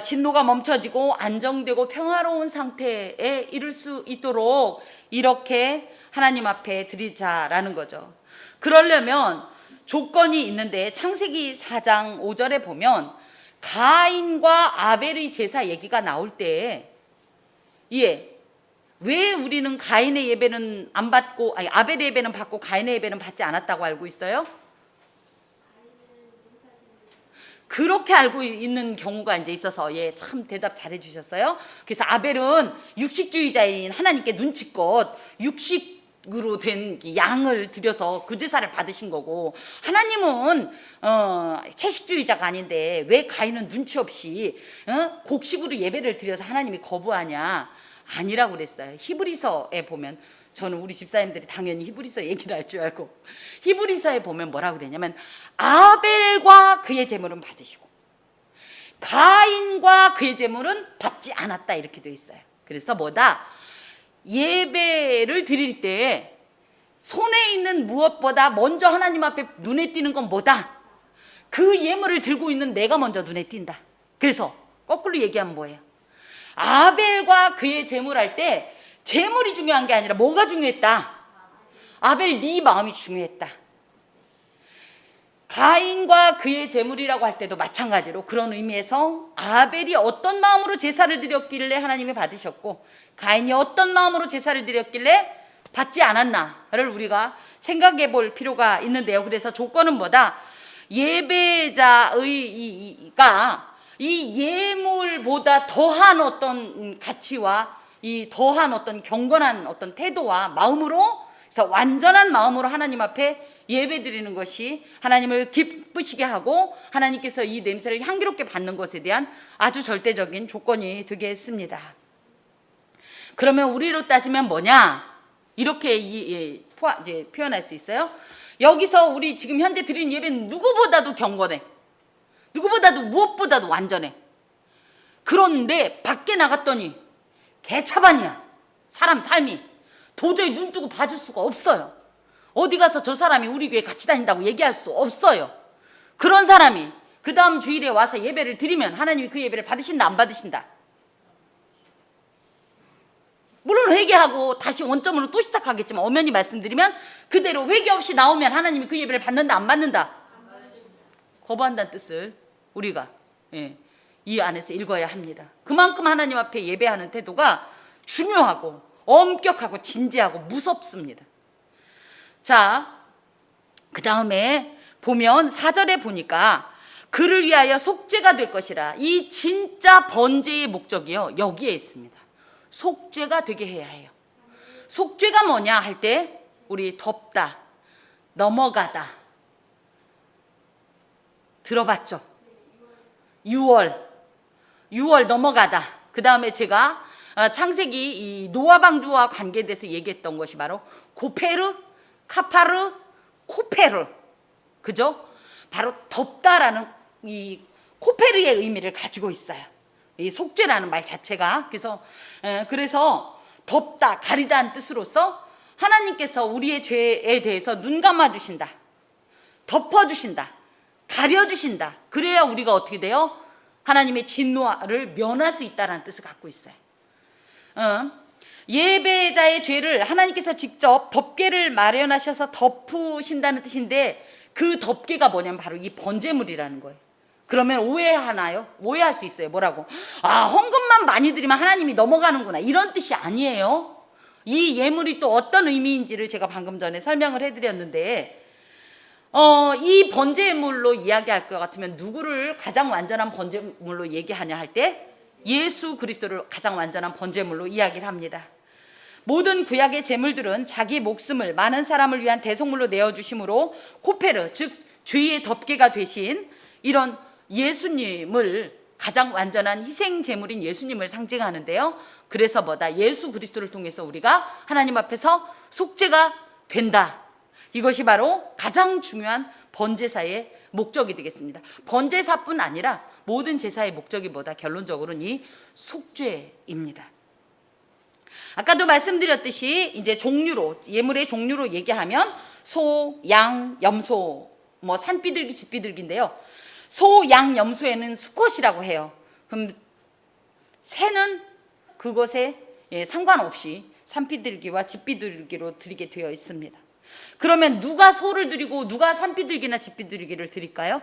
S1: 진노가 멈춰지고 안정되고 평화로운 상태에 이를 수 있도록 이렇게 하나님 앞에 드리자라는 거죠. 그러려면 조건이 있는데, 창세기 4장 5절에 보면 가인과 아벨의 제사 얘기가 나올 때, 왜 우리는 가인의 예배는 안 받고, 아벨의 예배는 받고 가인의 예배는 받지 않았다고 알고 있어요? 그렇게 알고 있는 경우가 이제 있어서 예, 참 대답 잘해 주셨어요. 그래서 아벨은 육식주의자인 하나님께 눈치껏 육식으로 된 양을 들여서 그 제사를 받으신 거고, 하나님은 채식주의자가 아닌데 왜 가인은 눈치 없이 곡식으로 예배를 드려서 하나님이 거부하냐? 아니라고 그랬어요. 히브리서에 보면, 저는 우리 집사님들이 당연히 히브리서 얘기를 할 줄 알고, 히브리서에 보면 뭐라고 되냐면 아벨과 그의 제물은 받으시고 가인과 그의 제물은 받지 않았다, 이렇게 되어 있어요. 그래서 뭐다? 예배를 드릴 때 손에 있는 무엇보다 먼저 하나님 앞에 눈에 띄는 건 뭐다? 그 예물을 들고 있는 내가 먼저 눈에 띈다. 그래서 거꾸로 얘기하면 뭐예요? 아벨과 그의 제물 할 때 제물이 중요한 게 아니라 뭐가 중요했다? 아벨 네 마음이 중요했다. 가인과 그의 제물이라고 할 때도 마찬가지로 그런 의미에서 아벨이 어떤 마음으로 제사를 드렸길래 하나님이 받으셨고, 가인이 어떤 마음으로 제사를 드렸길래 받지 않았나를 우리가 생각해 볼 필요가 있는데요. 그래서 조건은 뭐다? 예배자가 이 예물보다 더한 어떤 가치와 이 더한 어떤 경건한 어떤 태도와 마음으로, 그래서 완전한 마음으로 하나님 앞에 예배 드리는 것이 하나님을 기쁘시게 하고 하나님께서 이 냄새를 향기롭게 받는 것에 대한 아주 절대적인 조건이 되겠습니다. 그러면 우리로 따지면 뭐냐? 이렇게 이제 표현할 수 있어요. 여기서 우리 지금 현재 드리는 예배는 누구보다도 경건해. 누구보다도 무엇보다도 완전해. 그런데 밖에 나갔더니 개차반이야. 사람 삶이 도저히 눈 뜨고 봐줄 수가 없어요. 어디 가서 저 사람이 우리 교회 같이 다닌다고 얘기할 수 없어요. 그런 사람이 그 다음 주일에 와서 예배를 드리면 하나님이 그 예배를 받으신다, 안 받으신다? 물론 회개하고 다시 원점으로 또 시작하겠지만, 엄연히 말씀드리면 그대로 회개 없이 나오면 하나님이 그 예배를 받는다, 안 받는다? 거부한다는 뜻을 우리가 이 안에서 읽어야 합니다. 그만큼 하나님 앞에 예배하는 태도가 중요하고 엄격하고 진지하고 무섭습니다. 자, 그 다음에 보면 4절에 보니까 그를 위하여 속죄가 될 것이라. 이 진짜 번제의 목적이요, 여기에 있습니다. 속죄가 되게 해야 해요. 속죄가 뭐냐 할 때 우리 덮다, 넘어가다 들어봤죠? 6월 넘어가다. 그 다음에 제가 창세기 이 노아 방주와 관계돼서 얘기했던 것이 바로 고페르, 카파르, 코페르, 그죠? 바로 덮다라는 이 코페르의 의미를 가지고 있어요. 이 속죄라는 말 자체가. 그래서 덮다, 가리다는 뜻으로서 하나님께서 우리의 죄에 대해서 눈 감아주신다, 덮어주신다, 가려주신다. 그래야 우리가 어떻게 돼요? 하나님의 진노를 면할 수 있다는 뜻을 갖고 있어요. 예배자의 죄를 하나님께서 직접 덮개를 마련하셔서 덮으신다는 뜻인데, 그 덮개가 뭐냐면 바로 이 번제물이라는 거예요. 그러면 오해하나요? 오해할 수 있어요. 뭐라고? 아, 헌금만 많이 드리면 하나님이 넘어가는구나, 이런 뜻이 아니에요. 이 예물이 또 어떤 의미인지를 제가 방금 전에 설명을 해드렸는데, 이 번제물로 이야기할 것 같으면 누구를 가장 완전한 번제물로 얘기하냐 할 때 예수 그리스도를 가장 완전한 번제물로 이야기를 합니다. 모든 구약의 제물들은 자기 목숨을 많은 사람을 위한 대속물로 내어주심으로 코페르, 즉 죄의 덮개가 되신 이런 예수님을, 가장 완전한 희생 제물인 예수님을 상징하는데요. 그래서 뭐다? 예수 그리스도를 통해서 우리가 하나님 앞에서 속죄가 된다. 이것이 바로 가장 중요한 번제사의 목적이 되겠습니다. 번제사뿐 아니라 모든 제사의 목적이 뭐다? 결론적으로는 이 속죄입니다. 아까도 말씀드렸듯이 이제 종류로, 예물의 종류로 얘기하면 소, 양, 염소, 뭐 산비둘기, 집비둘기인데요. 소, 양, 염소에는 수컷이라고 해요. 그럼 새는 그것에 상관없이 산비둘기와 집비둘기로 드리게 되어 있습니다. 그러면 누가 소를 드리고 누가 산비둘기나 집비둘기를 드릴까요?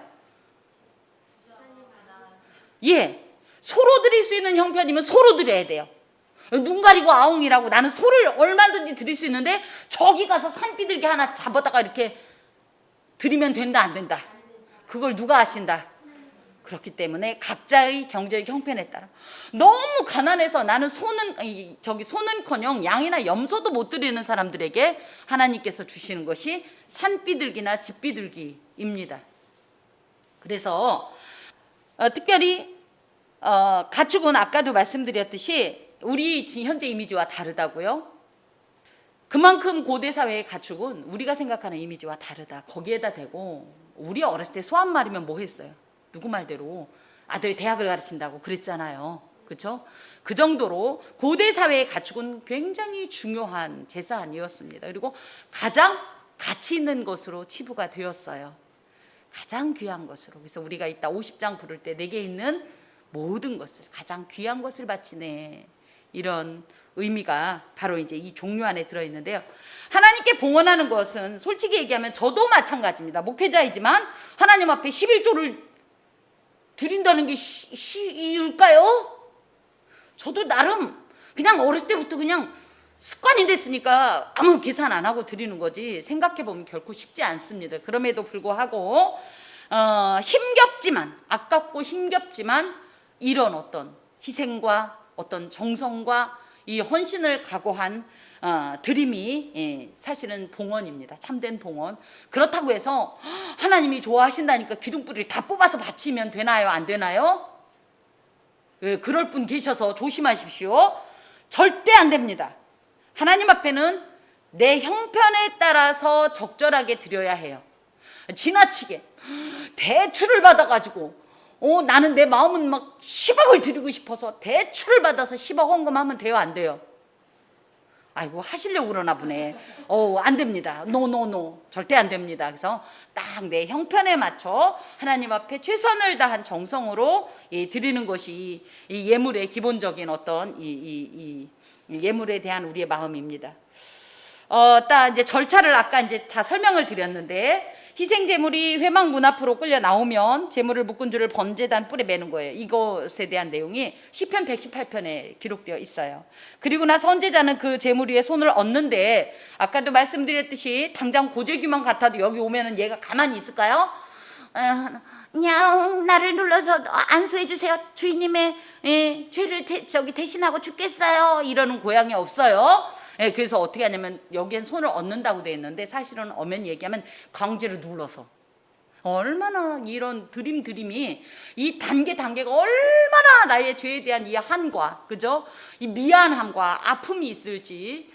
S1: 소로 드릴 수 있는 형편이면 소로 드려야 돼요. 눈 가리고 아웅이라고 나는 소를 얼마든지 드릴 수 있는데 저기 가서 산비둘기 하나 잡아다가 이렇게 드리면 된다, 안 된다? 그걸 누가 하신다? 그렇기 때문에 각자의 경제적 형편에 따라 너무 가난해서 나는 소는커녕 양이나 염소도 못 드리는 사람들에게 하나님께서 주시는 것이 산비둘기나 집비둘기입니다. 그래서 특별히 가축은 아까도 말씀드렸듯이 우리 현재 이미지와 다르다고요. 그만큼 고대 사회의 가축은 우리가 생각하는 이미지와 다르다. 거기에다 대고 우리 어렸을 때 소 한 마리면 뭐 했어요? 누구 말대로 아들 대학을 가르친다고 그랬잖아요. 그렇죠? 그 정도로 고대 사회의 가축은 굉장히 중요한 재산이었습니다. 그리고 가장 가치 있는 것으로 치부가 되었어요. 가장 귀한 것으로. 그래서 우리가 이따 50장 부를 때 내게 있는 모든 것을, 가장 귀한 것을 바치네, 이런 의미가 바로 이제 이 종류 안에 들어있는데요. 하나님께 봉헌하는 것은 솔직히 얘기하면 저도 마찬가지입니다. 목회자이지만 하나님 앞에 11조를 드린다는 게 이유일까요? 저도 나름 그냥 어렸을 때부터 그냥 습관이 됐으니까 아무 계산 안 하고 드리는 거지, 생각해보면 결코 쉽지 않습니다. 그럼에도 불구하고 힘겹지만, 아깝고 힘겹지만 이런 어떤 희생과 어떤 정성과 이 헌신을 각오한 드림이 사실은 봉헌입니다. 참된 봉헌. 그렇다고 해서 하나님이 좋아하신다니까 기둥뿌리를 다 뽑아서 바치면 되나요? 안 되나요? 그럴 분 계셔서 조심하십시오. 절대 안 됩니다. 하나님 앞에는 내 형편에 따라서 적절하게 드려야 해요. 지나치게 대출을 받아가지고 나는 내 마음은 막 10억을 드리고 싶어서 대출을 받아서 10억 헌금하면 돼요? 안 돼요? 아이고 하시려고 그러나 보네. 안 됩니다. 노 절대 안 됩니다. 그래서 딱 내 형편에 맞춰 하나님 앞에 최선을 다한 정성으로 드리는 것이 이 예물의 기본적인 어떤 이 예물에 대한 우리의 마음입니다. 딱 이제 절차를 아까 이제 다 설명을 드렸는데, 희생 제물이 회막 문 앞으로 끌려 나오면 제물을 묶은 줄을 번제단 뿔에 매는 거예요. 이것에 대한 내용이 시편 118편에 기록되어 있어요. 그리고 나서 선제자는 그 제물 위에 손을 얹는데, 아까도 말씀드렸듯이 당장 고재규만 같아도 여기 오면은 얘가 가만히 있을까요? 그냥 나를 눌러서 안수해 주세요. 주인님의 죄를 대신하고 죽겠어요. 이러는 고양이 없어요. 그래서 어떻게 하냐면 여기엔 손을 얹는다고 되어 있는데, 사실은 엄연히 얘기하면 강제로 눌러서, 얼마나 이런 드림이 이 단계가 얼마나 나의 죄에 대한 이 한과, 그죠? 이 미안함과 아픔이 있을지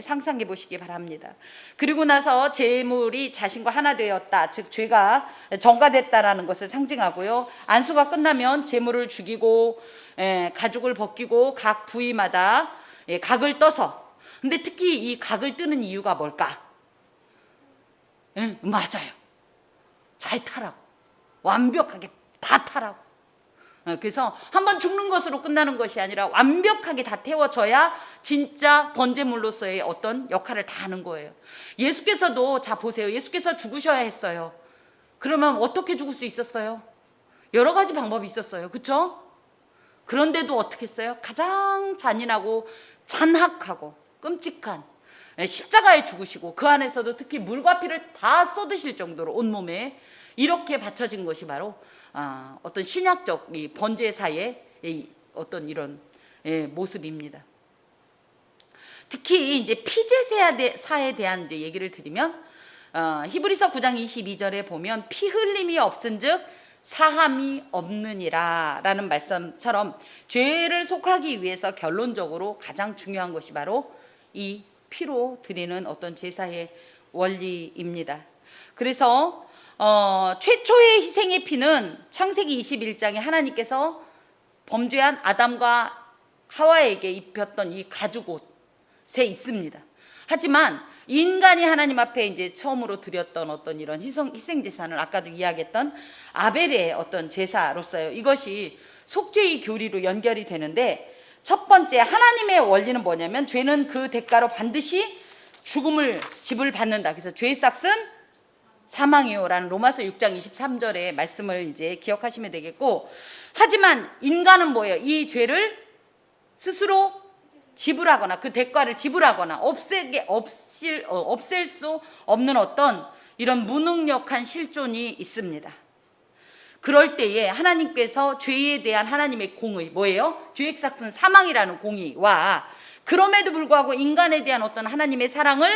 S1: 상상해 보시기 바랍니다. 그리고 나서 제물이 자신과 하나 되었다, 즉 죄가 전가됐다라는 것을 상징하고요. 안수가 끝나면 제물을 죽이고 가죽을 벗기고 각 부위마다 각을 떠서, 근데 특히 이 각을 뜨는 이유가 뭘까? 맞아요. 잘 타라고. 완벽하게 다 타라고. 그래서 한번 죽는 것으로 끝나는 것이 아니라 완벽하게 다 태워져야 진짜 번제물로서의 어떤 역할을 다 하는 거예요. 예수께서도, 자 보세요. 예수께서 죽으셔야 했어요. 그러면 어떻게 죽을 수 있었어요? 여러 가지 방법이 있었어요. 그렇죠? 그런데도 어떻게 했어요? 가장 잔인하고 잔악하고 끔찍한 십자가에 죽으시고, 그 안에서도 특히 물과 피를 다 쏟으실 정도로 온몸에 이렇게 바쳐진 것이 바로 어떤 신약적 이 번제사의 어떤 이런 모습입니다. 특히 이제 피제사에 대한 이제 얘기를 드리면, 히브리서 9장 22절에 보면 피 흘림이 없은즉 사함이 없느니라 라는 말씀처럼 죄를 속하기 위해서 결론적으로 가장 중요한 것이 바로 이 피로 드리는 어떤 제사의 원리입니다. 그래서 최초의 희생의 피는 창세기 21장에 하나님께서 범죄한 아담과 하와에게 입혔던 이 가죽옷에 있습니다. 하지만 인간이 하나님 앞에 이제 처음으로 드렸던 어떤 이런 희생 제사는 아까도 이야기했던 아벨의 어떤 제사로서요. 이것이 속죄의 교리로 연결이 되는데, 첫 번째 하나님의 원리는 뭐냐면, 죄는 그 대가로 반드시 죽음을 지불 받는다. 그래서 죄의 삭은 사망이요라는 로마서 6장 23절의 말씀을 이제 기억하시면 되겠고, 하지만 인간은 뭐예요? 이 죄를 스스로 지불하거나 그 대가를 지불하거나 없앨 수 없는 어떤 이런 무능력한 실존이 있습니다. 그럴 때에 하나님께서 죄에 대한 하나님의 공의 뭐예요? 죄의 삭은 사망이라는 공의와 그럼에도 불구하고 인간에 대한 어떤 하나님의 사랑을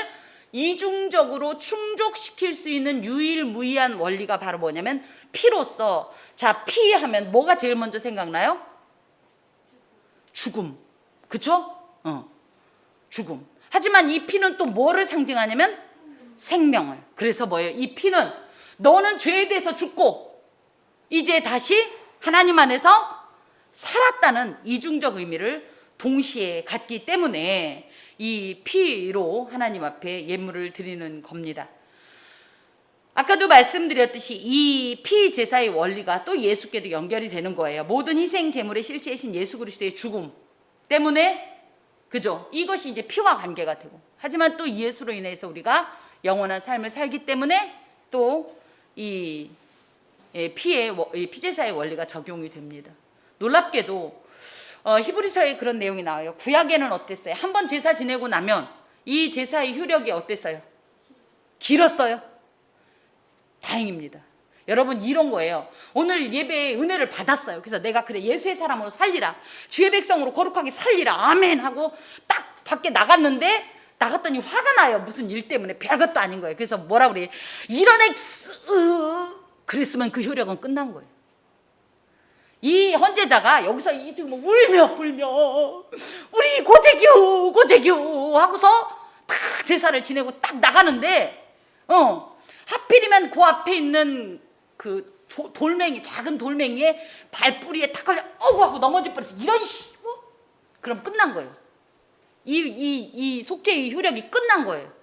S1: 이중적으로 충족시킬 수 있는 유일무이한 원리가 바로 뭐냐면 피로서. 자, 피 하면 뭐가 제일 먼저 생각나요? 죽음. 그쵸? 죽음. 하지만 이 피는 또 뭐를 상징하냐면 생명을. 그래서 뭐예요? 이 피는 너는 죄에 대해서 죽고 이제 다시 하나님 안에서 살았다는 이중적 의미를 동시에 갖기 때문에 이 피로 하나님 앞에 예물을 드리는 겁니다. 아까도 말씀드렸듯이 이 피 제사의 원리가 또 예수께도 연결이 되는 거예요. 모든 희생 제물의 실체이신 예수 그리스도의 죽음 때문에, 그죠? 이것이 이제 피와 관계가 되고, 하지만 또 예수로 인해서 우리가 영원한 삶을 살기 때문에 또 이 피제사의 원리가 적용이 됩니다. 놀랍게도 히브리서에 그런 내용이 나와요. 구약에는 어땠어요? 한번 제사 지내고 나면 이 제사의 효력이 어땠어요? 길었어요. 다행입니다. 여러분, 이런 거예요. 오늘 예배에 은혜를 받았어요. 그래서 내가 그래 예수의 사람으로 살리라, 주의 백성으로 거룩하게 살리라, 아멘 하고 딱 밖에 나갔더니 화가 나요. 무슨 일 때문에. 별것도 아닌 거예요. 그래서 뭐라 그래? 이런 그랬으면 그 효력은 끝난 거예요. 이 헌제자가 여기서 지금 울며 불며 우리 고재규 하고서 딱 제사를 지내고 딱 나가는데 하필이면 그 앞에 있는 그 돌멩이, 작은 돌멩이에 발뿌리에 탁 걸려 어구 하고 넘어질 뻔했어. 그럼 끝난 거예요. 이 속죄의 효력이 끝난 거예요.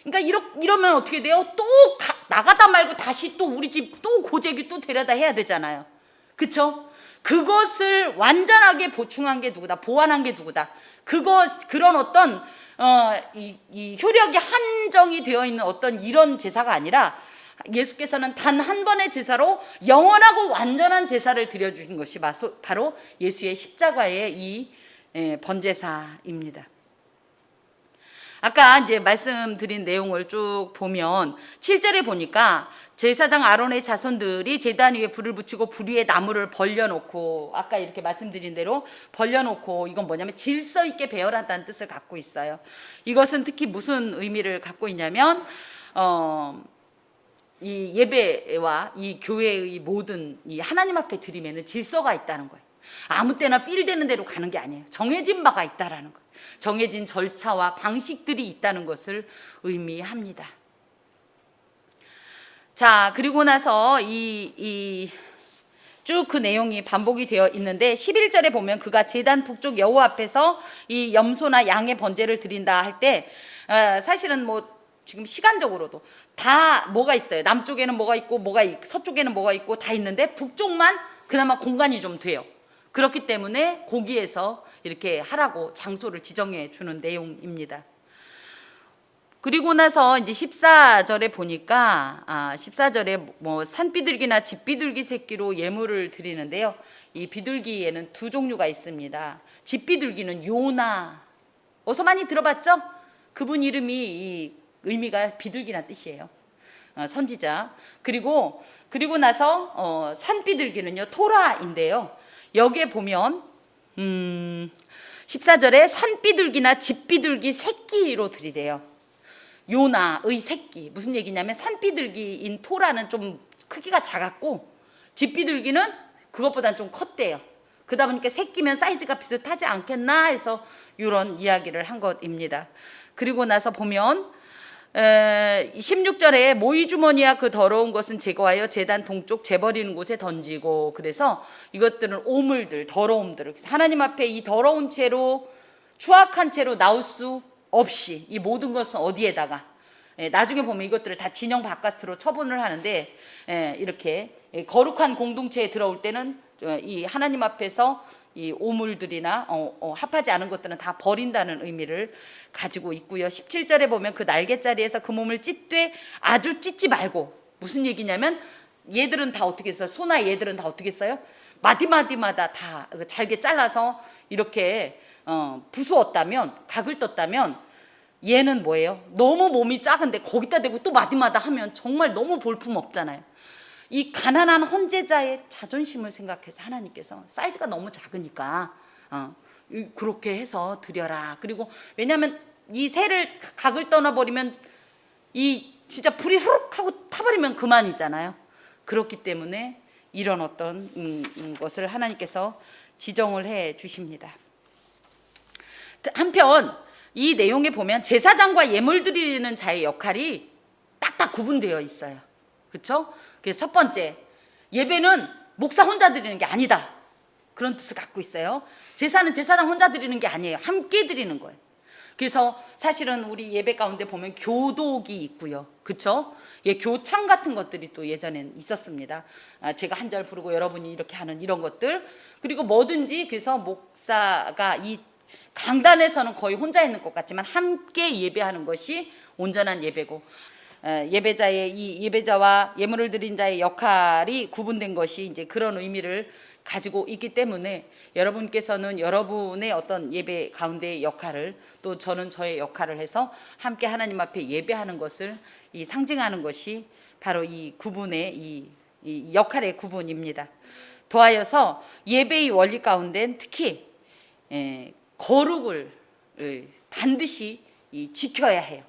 S1: 그러니까 이러면 어떻게 돼요? 또 나가다 말고 다시 또 우리 집 또 고재규 또 데려다 해야 되잖아요. 그쵸? 그것을 완전하게 보충한 게 누구다? 보완한 게 누구다? 그런 어떤 이 효력이 한정이 되어 있는 어떤 이런 제사가 아니라 예수께서는 단 한 번의 제사로 영원하고 완전한 제사를 드려주신 것이 바로 예수의 십자가의 이 번제사입니다. 아까 이제 말씀드린 내용을 쭉 보면 7절에 보니까 제사장 아론의 자손들이 제단 위에 불을 붙이고 불 위에 나무를 벌려놓고, 아까 이렇게 말씀드린 대로 벌려놓고, 이건 뭐냐면 질서 있게 배열한다는 뜻을 갖고 있어요. 이것은 특히 무슨 의미를 갖고 있냐면 이 예배와 이 교회의 모든 이 하나님 앞에 드림에는 질서가 있다는 거예요. 아무 때나 필 되는 대로 가는 게 아니에요. 정해진 바가 있다라는 거예요. 정해진 절차와 방식들이 있다는 것을 의미합니다. 자, 그리고 나서 쭉 그 내용이 반복이 되어 있는데 11절에 보면 그가 제단 북쪽 여호와 앞에서 이 염소나 양의 번제를 드린다 할 때 사실은 뭐 지금 시간적으로도 다 뭐가 있어요. 남쪽에는 뭐가 있고 서쪽에는 뭐가 있고 다 있는데 북쪽만 그나마 공간이 좀 돼요. 그렇기 때문에 거기에서 이렇게 하라고 장소를 지정해 주는 내용입니다. 그리고 나서 이제 14절에 보니까 14절에 뭐 산비둘기나 집비둘기 새끼로 예물을 드리는데요. 이 비둘기에는 두 종류가 있습니다. 집비둘기는 요나, 어서 많이 들어봤죠? 그분 이름이 이 의미가 비둘기란 뜻이에요. 선지자. 그리고 나서 산비둘기는요 토라인데요. 여기에 보면 14절에 산비둘기나 집비둘기 새끼로 드리래요. 요나의 새끼. 무슨 얘기냐면 산비둘기인 토라는 좀 크기가 작았고 집비둘기는 그것보다는 좀 컸대요. 그러다 보니까 새끼면 사이즈가 비슷하지 않겠나 해서 이런 이야기를 한 것입니다. 그리고 나서 보면 16절에 모이주머니와 그 더러운 것은 제거하여 제단 동쪽 재버리는 곳에 던지고, 그래서 이것들은 오물들, 더러움들, 하나님 앞에 이 더러운 채로 추악한 채로 나올 수 없이 이 모든 것은 어디에다가 나중에 보면 이것들을 다 진영 바깥으로 처분을 하는데 이렇게 거룩한 공동체에 들어올 때는 이 하나님 앞에서 이 오물들이나 합하지 않은 것들은 다 버린다는 의미를 가지고 있고요. 17절에 보면 그 날개자리에서 그 몸을 찢되 아주 찢지 말고, 무슨 얘기냐면 얘들은 다 어떻게 했어요? 소나 얘들은 다 어떻게 했어요? 마디마디마다 다 잘게 잘라서 이렇게 부수었다면, 각을 떴다면 얘는 뭐예요? 너무 몸이 작은데 거기다 대고 또 마디마다 하면 정말 너무 볼품 없잖아요. 이 가난한 헌제자의 자존심을 생각해서 하나님께서 사이즈가 너무 작으니까 그렇게 해서 드려라. 그리고 왜냐하면 이 새를 각을 떠나버리면 이 진짜 불이 후룩 하고 타버리면 그만이잖아요. 그렇기 때문에 이런 어떤 것을 하나님께서 지정을 해 주십니다. 한편 이 내용에 보면 제사장과 예물 드리는 자의 역할이 딱딱 구분되어 있어요. 그렇죠? 그래서 첫 번째, 예배는 목사 혼자 드리는 게 아니다. 그런 뜻을 갖고 있어요. 제사는 제사장 혼자 드리는 게 아니에요. 함께 드리는 거예요. 그래서 사실은 우리 예배 가운데 보면 교독이 있고요. 그렇죠? 예, 교창 같은 것들이 또 예전엔 있었습니다. 제가 한 절 부르고 여러분이 이렇게 하는 이런 것들. 그리고 뭐든지 그래서 목사가 이 강단에서는 거의 혼자 있는 것 같지만 함께 예배하는 것이 온전한 예배고, 예배자의 이 예배자와 예물을 드린 자의 역할이 구분된 것이 이제 그런 의미를 가지고 있기 때문에 여러분께서는 여러분의 어떤 예배 가운데의 역할을, 또 저는 저의 역할을 해서 함께 하나님 앞에 예배하는 것을 이 상징하는 것이 바로 이 구분의 이 역할의 구분입니다. 더하여서 예배의 원리 가운데는 특히 거룩을 반드시 지켜야 해요.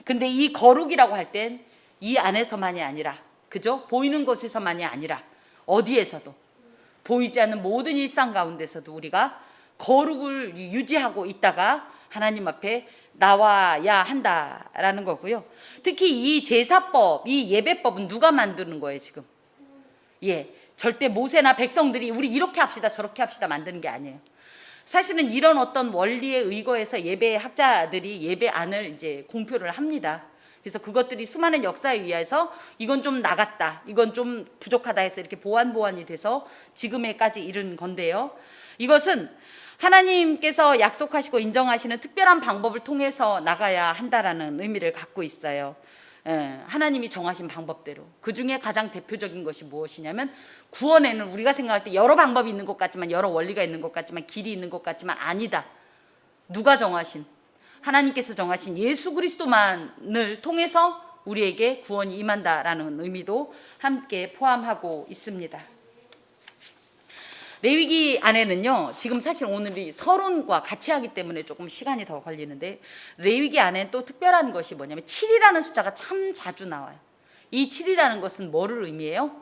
S1: 근데 이 거룩이라고 할 땐 이 안에서만이 아니라, 그죠? 보이는 곳에서만이 아니라 어디에서도, 보이지 않는 모든 일상 가운데서도 우리가 거룩을 유지하고 있다가 하나님 앞에 나와야 한다라는 거고요. 특히 이 제사법, 이 예배법은 누가 만드는 거예요 지금? 예, 절대 모세나 백성들이 우리 이렇게 합시다 저렇게 합시다 만드는 게 아니에요. 사실은 이런 어떤 원리에 의거해서 예배 학자들이 예배안을 이제 공표를 합니다. 그래서 그것들이 수많은 역사에 의해서 이건 좀 나갔다, 이건 좀 부족하다 해서 이렇게 보완이 돼서 지금에까지 이른 건데요. 이것은 하나님께서 약속하시고 인정하시는 특별한 방법을 통해서 나가야 한다라는 의미를 갖고 있어요. 하나님이 정하신 방법대로. 그 중에 가장 대표적인 것이 무엇이냐면, 구원에는 우리가 생각할 때 여러 방법이 있는 것 같지만, 여러 원리가 있는 것 같지만, 길이 있는 것 같지만 아니다. 누가 정하신, 하나님께서 정하신 예수 그리스도만을 통해서 우리에게 구원이 임한다라는 의미도 함께 포함하고 있습니다. 레위기 안에는요, 지금 사실 오늘이 서론과 같이 하기 때문에 조금 시간이 더 걸리는데, 레위기 안에 또 특별한 것이 뭐냐면 7이라는 숫자가 참 자주 나와요. 이 7이라는 것은 뭐를 의미해요?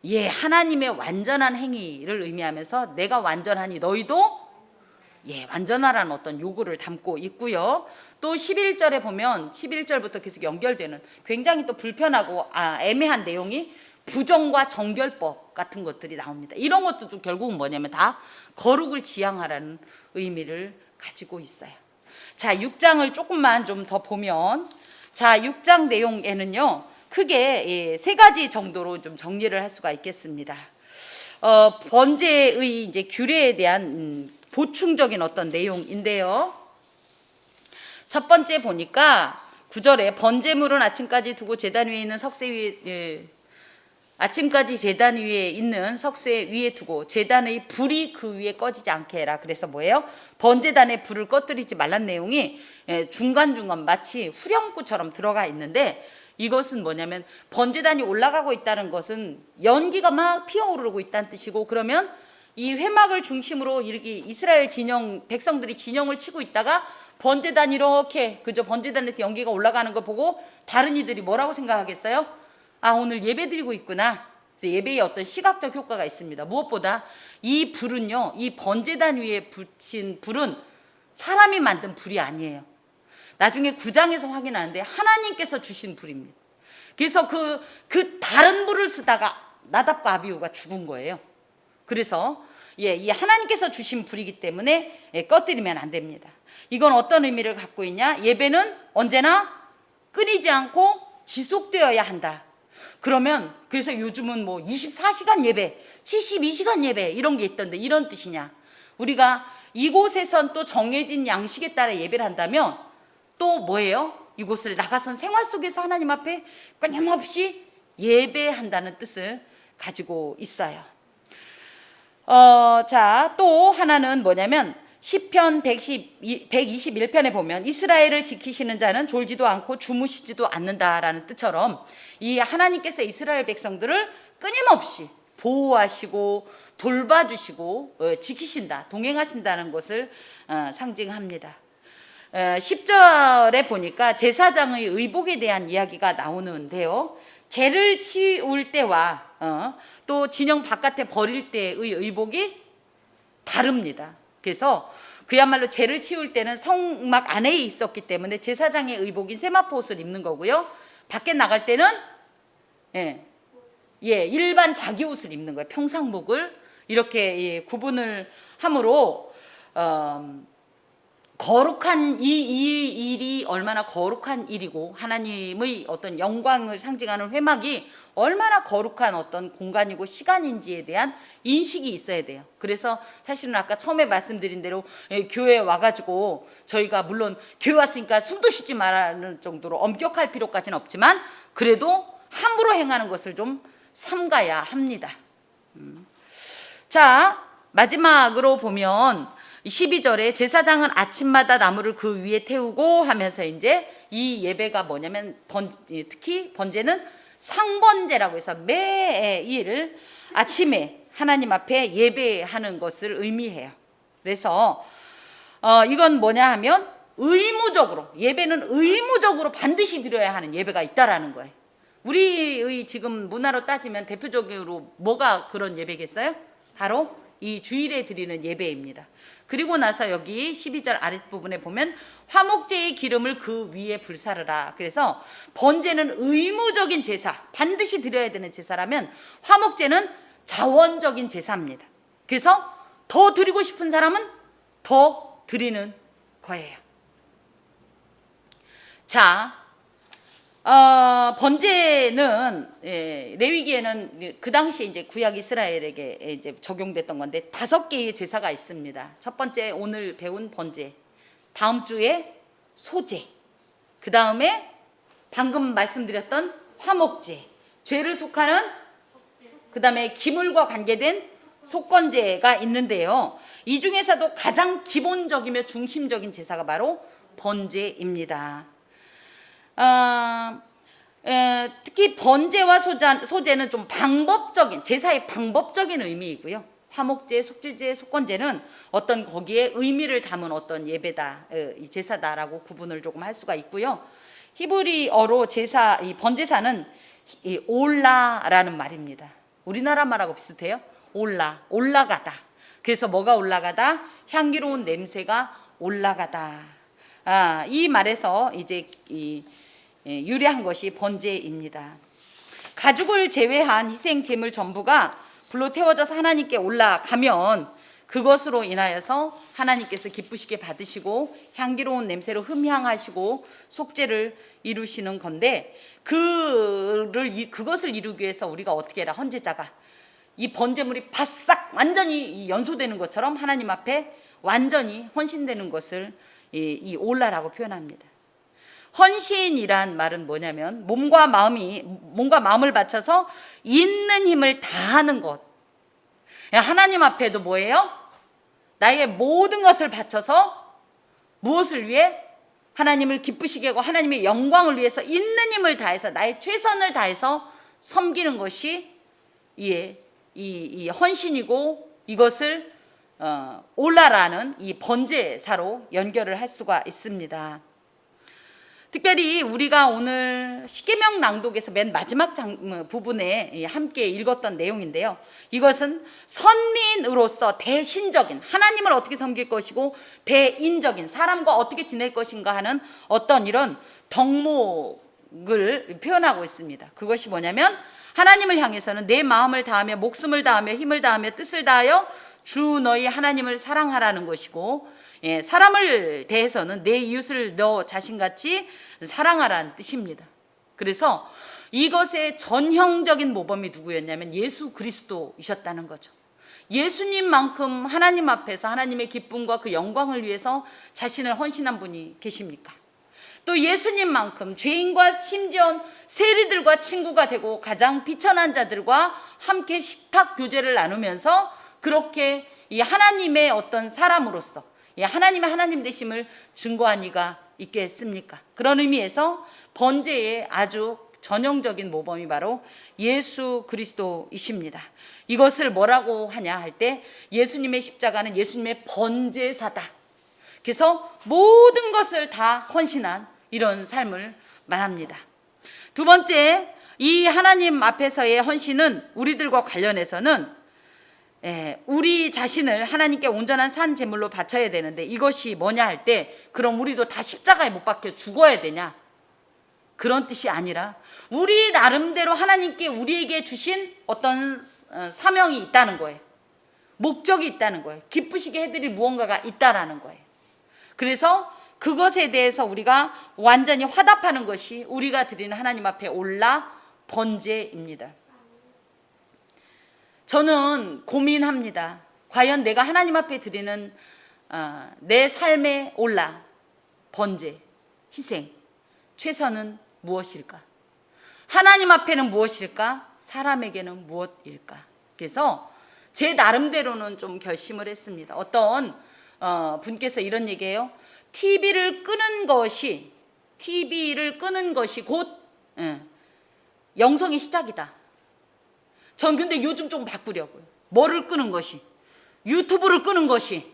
S1: 예, 하나님의 완전한 행위를 의미하면서 내가 완전하니 너희도 완전하라는 어떤 요구를 담고 있고요. 또 11절에 보면 11절부터 계속 연결되는 굉장히 또 불편하고 애매한 내용이 부정과 정결법 같은 것들이 나옵니다. 이런 것도 결국은 뭐냐면 다 거룩을 지향하라는 의미를 가지고 있어요. 자, 6장을 조금만 좀 더 보면, 자, 6장 내용에는요 크게 세 가지 정도로 좀 정리를 할 수가 있겠습니다. 번제의 이제 규례에 대한 보충적인 어떤 내용인데요. 첫 번째 보니까 9절에 번제물은 아침까지 두고 제단 위에 있는 석쇠 위에 아침까지 제단 위에 있는 석쇠 위에 두고 제단의 불이 그 위에 꺼지지 않게 해라. 그래서 뭐예요? 번제단의 불을 꺼뜨리지 말란 내용이 중간중간 마치 후렴구처럼 들어가 있는데, 이것은 뭐냐면 번제단이 올라가고 있다는 것은 연기가 막 피어오르고 있다는 뜻이고, 그러면 이 회막을 중심으로 이렇게 이스라엘 진영 백성들이 진영을 치고 있다가 번제단 이렇게 그저 번제단에서 연기가 올라가는 걸 보고 다른 이들이 뭐라고 생각하겠어요? 아, 오늘 예배 드리고 있구나. 그래서 예배에 어떤 시각적 효과가 있습니다. 무엇보다 이 불은요, 이 번제단 위에 붙인 불은 사람이 만든 불이 아니에요. 나중에 9장에서 확인하는데 하나님께서 주신 불입니다. 그래서 그 다른 불을 쓰다가 나답과 아비후가 죽은 거예요. 그래서 이 하나님께서 주신 불이기 때문에 꺼뜨리면 안 됩니다. 이건 어떤 의미를 갖고 있냐? 예배는 언제나 끊이지 않고 지속되어야 한다. 그러면 그래서 요즘은 뭐 24시간 예배, 72시간 예배 이런 게 있던데, 이런 뜻이냐? 우리가 이곳에선 또 정해진 양식에 따라 예배를 한다면 또 뭐예요? 이곳을 나가선 생활 속에서 하나님 앞에 끊임없이 예배한다는 뜻을 가지고 있어요. 자, 또 하나는 뭐냐면 시편 121편에 보면 이스라엘을 지키시는 자는 졸지도 않고 주무시지도 않는다라는 뜻처럼 이 하나님께서 이스라엘 백성들을 끊임없이 보호하시고 돌봐주시고 지키신다, 동행하신다는 것을 상징합니다. 10절에 보니까 제사장의 의복에 대한 이야기가 나오는데요. 죄를 치울 때와 또 진영 바깥에 버릴 때의 의복이 다릅니다. 그래서 그야말로 죄를 치울 때는 성막 안에 있었기 때문에 제사장의 의복인 세마포 옷을 입는 거고요. 밖에 나갈 때는 일반 자기 옷을 입는 거예요. 평상복을 이렇게 구분을 함으로 거룩한 이 일이 얼마나 거룩한 일이고 하나님의 어떤 영광을 상징하는 회막이 얼마나 거룩한 어떤 공간이고 시간인지에 대한 인식이 있어야 돼요. 그래서 사실은 아까 처음에 말씀드린 대로 교회에 와가지고 저희가 물론 교회 왔으니까 숨도 쉬지 말라는 정도로 엄격할 필요까지는 없지만 그래도 함부로 행하는 것을 좀 삼가야 합니다. 자, 마지막으로 보면 12절에 제사장은 아침마다 나무를 그 위에 태우고 하면서 이제 이 예배가 뭐냐면 특히 번제는 상번제라고 해서 매일 아침에 하나님 앞에 예배하는 것을 의미해요. 그래서 이건 뭐냐 하면 의무적으로, 예배는 의무적으로 반드시 드려야 하는 예배가 있다라는 거예요. 우리의 지금 문화로 따지면 대표적으로 뭐가 그런 예배겠어요? 바로 이 주일에 드리는 예배입니다. 그리고 나서 여기 12절 아랫부분에 보면 화목제의 기름을 그 위에 불사르라. 그래서 번제는 의무적인 제사, 반드시 드려야 되는 제사라면 화목제는 자원적인 제사입니다. 그래서 더 드리고 싶은 사람은 더 드리는 거예요. 자, 번제는 레위기에는 그 당시에 이제 구약 이스라엘에게 이제 적용됐던 건데 5개의 제사가 있습니다. 첫 번째 오늘 배운 번제, 다음 주에 소제, 그 다음에 방금 말씀드렸던 화목제, 죄를 속하는 그 다음에 기물과 관계된 속건제가 있는데요. 이 중에서도 가장 기본적이며 중심적인 제사가 바로 번제입니다. 특히 번제와 소제는 좀 방법적인, 제사의 방법적인 의미이고요. 화목제, 속죄제, 속건제는 어떤 거기에 의미를 담은 어떤 예배다, 제사다라고 구분을 조금 할 수가 있고요. 히브리어로 이 번제사는 올라라는 말입니다. 우리나라 말하고 비슷해요. 올라가다. 그래서 뭐가 올라가다? 향기로운 냄새가 올라가다. 이 말에서 이제 유래한 것이 번제입니다. 가죽을 제외한 희생 제물 전부가 불로 태워져서 하나님께 올라가면 그것으로 인하여서 하나님께서 기쁘시게 받으시고 향기로운 냄새로 흠향하시고 속죄를 이루시는 건데 그것을 이루기 위해서 우리가 어떻게 해라, 헌제자가 이 번제물이 바싹 완전히 연소되는 것처럼 하나님 앞에 완전히 헌신되는 것을 이 올라라고 표현합니다. 헌신이란 말은 뭐냐면 몸과 마음을 바쳐서 있는 힘을 다하는 것. 하나님 앞에도 뭐예요? 나의 모든 것을 바쳐서 무엇을 위해? 하나님을 기쁘시게 하고 하나님의 영광을 위해서 있는 힘을 다해서 나의 최선을 다해서 섬기는 것이 이 헌신이고, 이것을 올라라는 이 번제사로 연결을 할 수가 있습니다. 특별히 우리가 오늘 십계명 낭독에서 맨 마지막 부분에 함께 읽었던 내용인데요. 이것은 선민으로서 대신적인, 하나님을 어떻게 섬길 것이고 대인적인, 사람과 어떻게 지낼 것인가 하는 어떤 이런 덕목을 표현하고 있습니다. 그것이 뭐냐면 하나님을 향해서는 내 마음을 다하며 목숨을 다하며 힘을 다하며 뜻을 다하여 주 너희 하나님을 사랑하라는 것이고, 사람을 대해서는 내 이웃을 너 자신같이 사랑하라는 뜻입니다. 그래서 이것의 전형적인 모범이 누구였냐면 예수 그리스도이셨다는 거죠. 예수님만큼 하나님 앞에서 하나님의 기쁨과 그 영광을 위해서 자신을 헌신한 분이 계십니까? 또 예수님만큼 죄인과 심지어 세리들과 친구가 되고 가장 비천한 자들과 함께 식탁 교제를 나누면서 그렇게 이 하나님의 어떤 사람으로서 하나님의 하나님 되심을 증거한 이가 있겠습니까? 그런 의미에서 번제의 아주 전형적인 모범이 바로 예수 그리스도이십니다. 이것을 뭐라고 하냐 할 때 예수님의 십자가는 예수님의 번제사다. 그래서 모든 것을 다 헌신한 이런 삶을 말합니다. 두 번째, 이 하나님 앞에서의 헌신은 우리들과 관련해서는 우리 자신을 하나님께 온전한 산 제물로 바쳐야 되는데 이것이 뭐냐 할 때 그럼 우리도 다 십자가에 못 박혀 죽어야 되냐? 그런 뜻이 아니라 우리 나름대로 하나님께 우리에게 주신 어떤 사명이 있다는 거예요. 목적이 있다는 거예요. 기쁘시게 해드릴 무언가가 있다라는 거예요. 그래서 그것에 대해서 우리가 완전히 화답하는 것이 우리가 드리는 하나님 앞에 올라 번제입니다. 저는 고민합니다. 과연 내가 하나님 앞에 드리는 내 삶에 올라 번제, 희생, 최선은 무엇일까? 하나님 앞에는 무엇일까? 사람에게는 무엇일까? 그래서 제 나름대로는 좀 결심을 했습니다. 어떤 분께서 이런 얘기해요. TV를 끄는 것이 곧 영성의 시작이다. 전 근데 요즘 좀 바꾸려고요. 뭐를 끄는 것이? 유튜브를 끄는 것이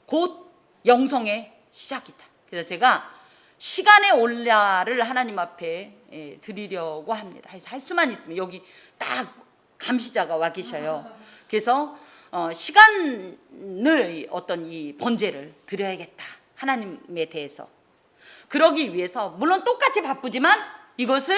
S1: 곧 영성의 시작이다. 그래서 제가 시간의 올라를 하나님 앞에 드리려고 합니다. 할 수만 있으면 여기 딱 감시자가 와 계셔요. 그래서 시간을 어떤 이 번제를 드려야겠다. 하나님에 대해서. 그러기 위해서 물론 똑같이 바쁘지만 이것을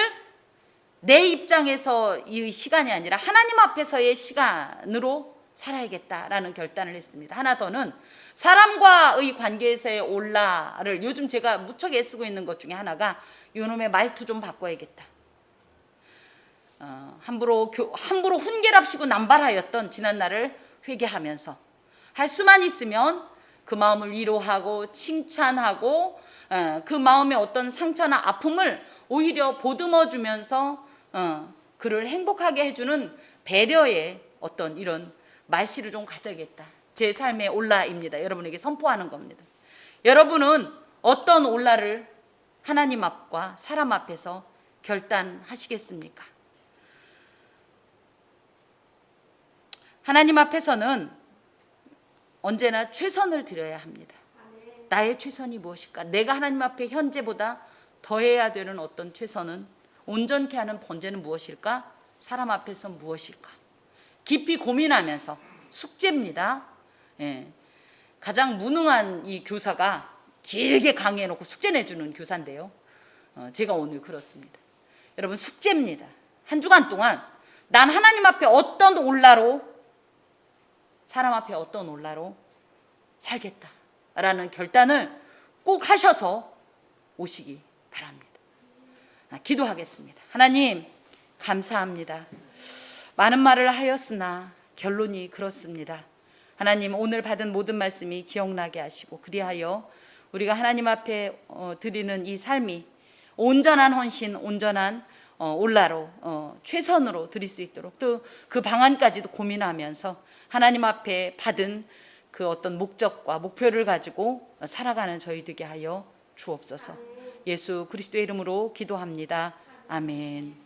S1: 내 입장에서 이 시간이 아니라 하나님 앞에서의 시간으로 살아야겠다라는 결단을 했습니다. 하나 더는 사람과의 관계에서의 올라를 요즘 제가 무척 애쓰고 있는 것 중에 하나가 요놈의 말투 좀 바꿔야겠다. 함부로 훈계랍시고 남발하였던 지난날을 회개하면서 할 수만 있으면 그 마음을 위로하고 칭찬하고 그 마음의 어떤 상처나 아픔을 오히려 보듬어 주면서 그를 행복하게 해주는 배려의 어떤 이런 말씨를 좀 가져야겠다. 제 삶의 올라입니다. 여러분에게 선포하는 겁니다. 여러분은 어떤 올라를 하나님 앞과 사람 앞에서 결단하시겠습니까? 하나님 앞에서는 언제나 최선을 드려야 합니다. 나의 최선이 무엇일까? 내가 하나님 앞에 현재보다 더해야 되는 어떤 최선은, 온전케 하는 번제는 무엇일까? 사람 앞에서 무엇일까? 깊이 고민하면서 숙제입니다. 가장 무능한 이 교사가 길게 강의해놓고 숙제 내주는 교사인데요. 제가 오늘 그렇습니다. 여러분, 숙제입니다. 한 주간 동안 난 하나님 앞에 어떤 올라로, 사람 앞에 어떤 올라로 살겠다라는 결단을 꼭 하셔서 오시기 바랍니다. 기도하겠습니다. 하나님, 감사합니다. 많은 말을 하였으나 결론이 그렇습니다. 하나님, 오늘 받은 모든 말씀이 기억나게 하시고 그리하여 우리가 하나님 앞에 드리는 이 삶이 온전한 헌신, 온전한 올라로 최선으로 드릴 수 있도록 또 그 방안까지도 고민하면서 하나님 앞에 받은 그 어떤 목적과 목표를 가지고 살아가는 저희 되게 하여 주옵소서. 예수 그리스도의 이름으로 기도합니다. 아멘.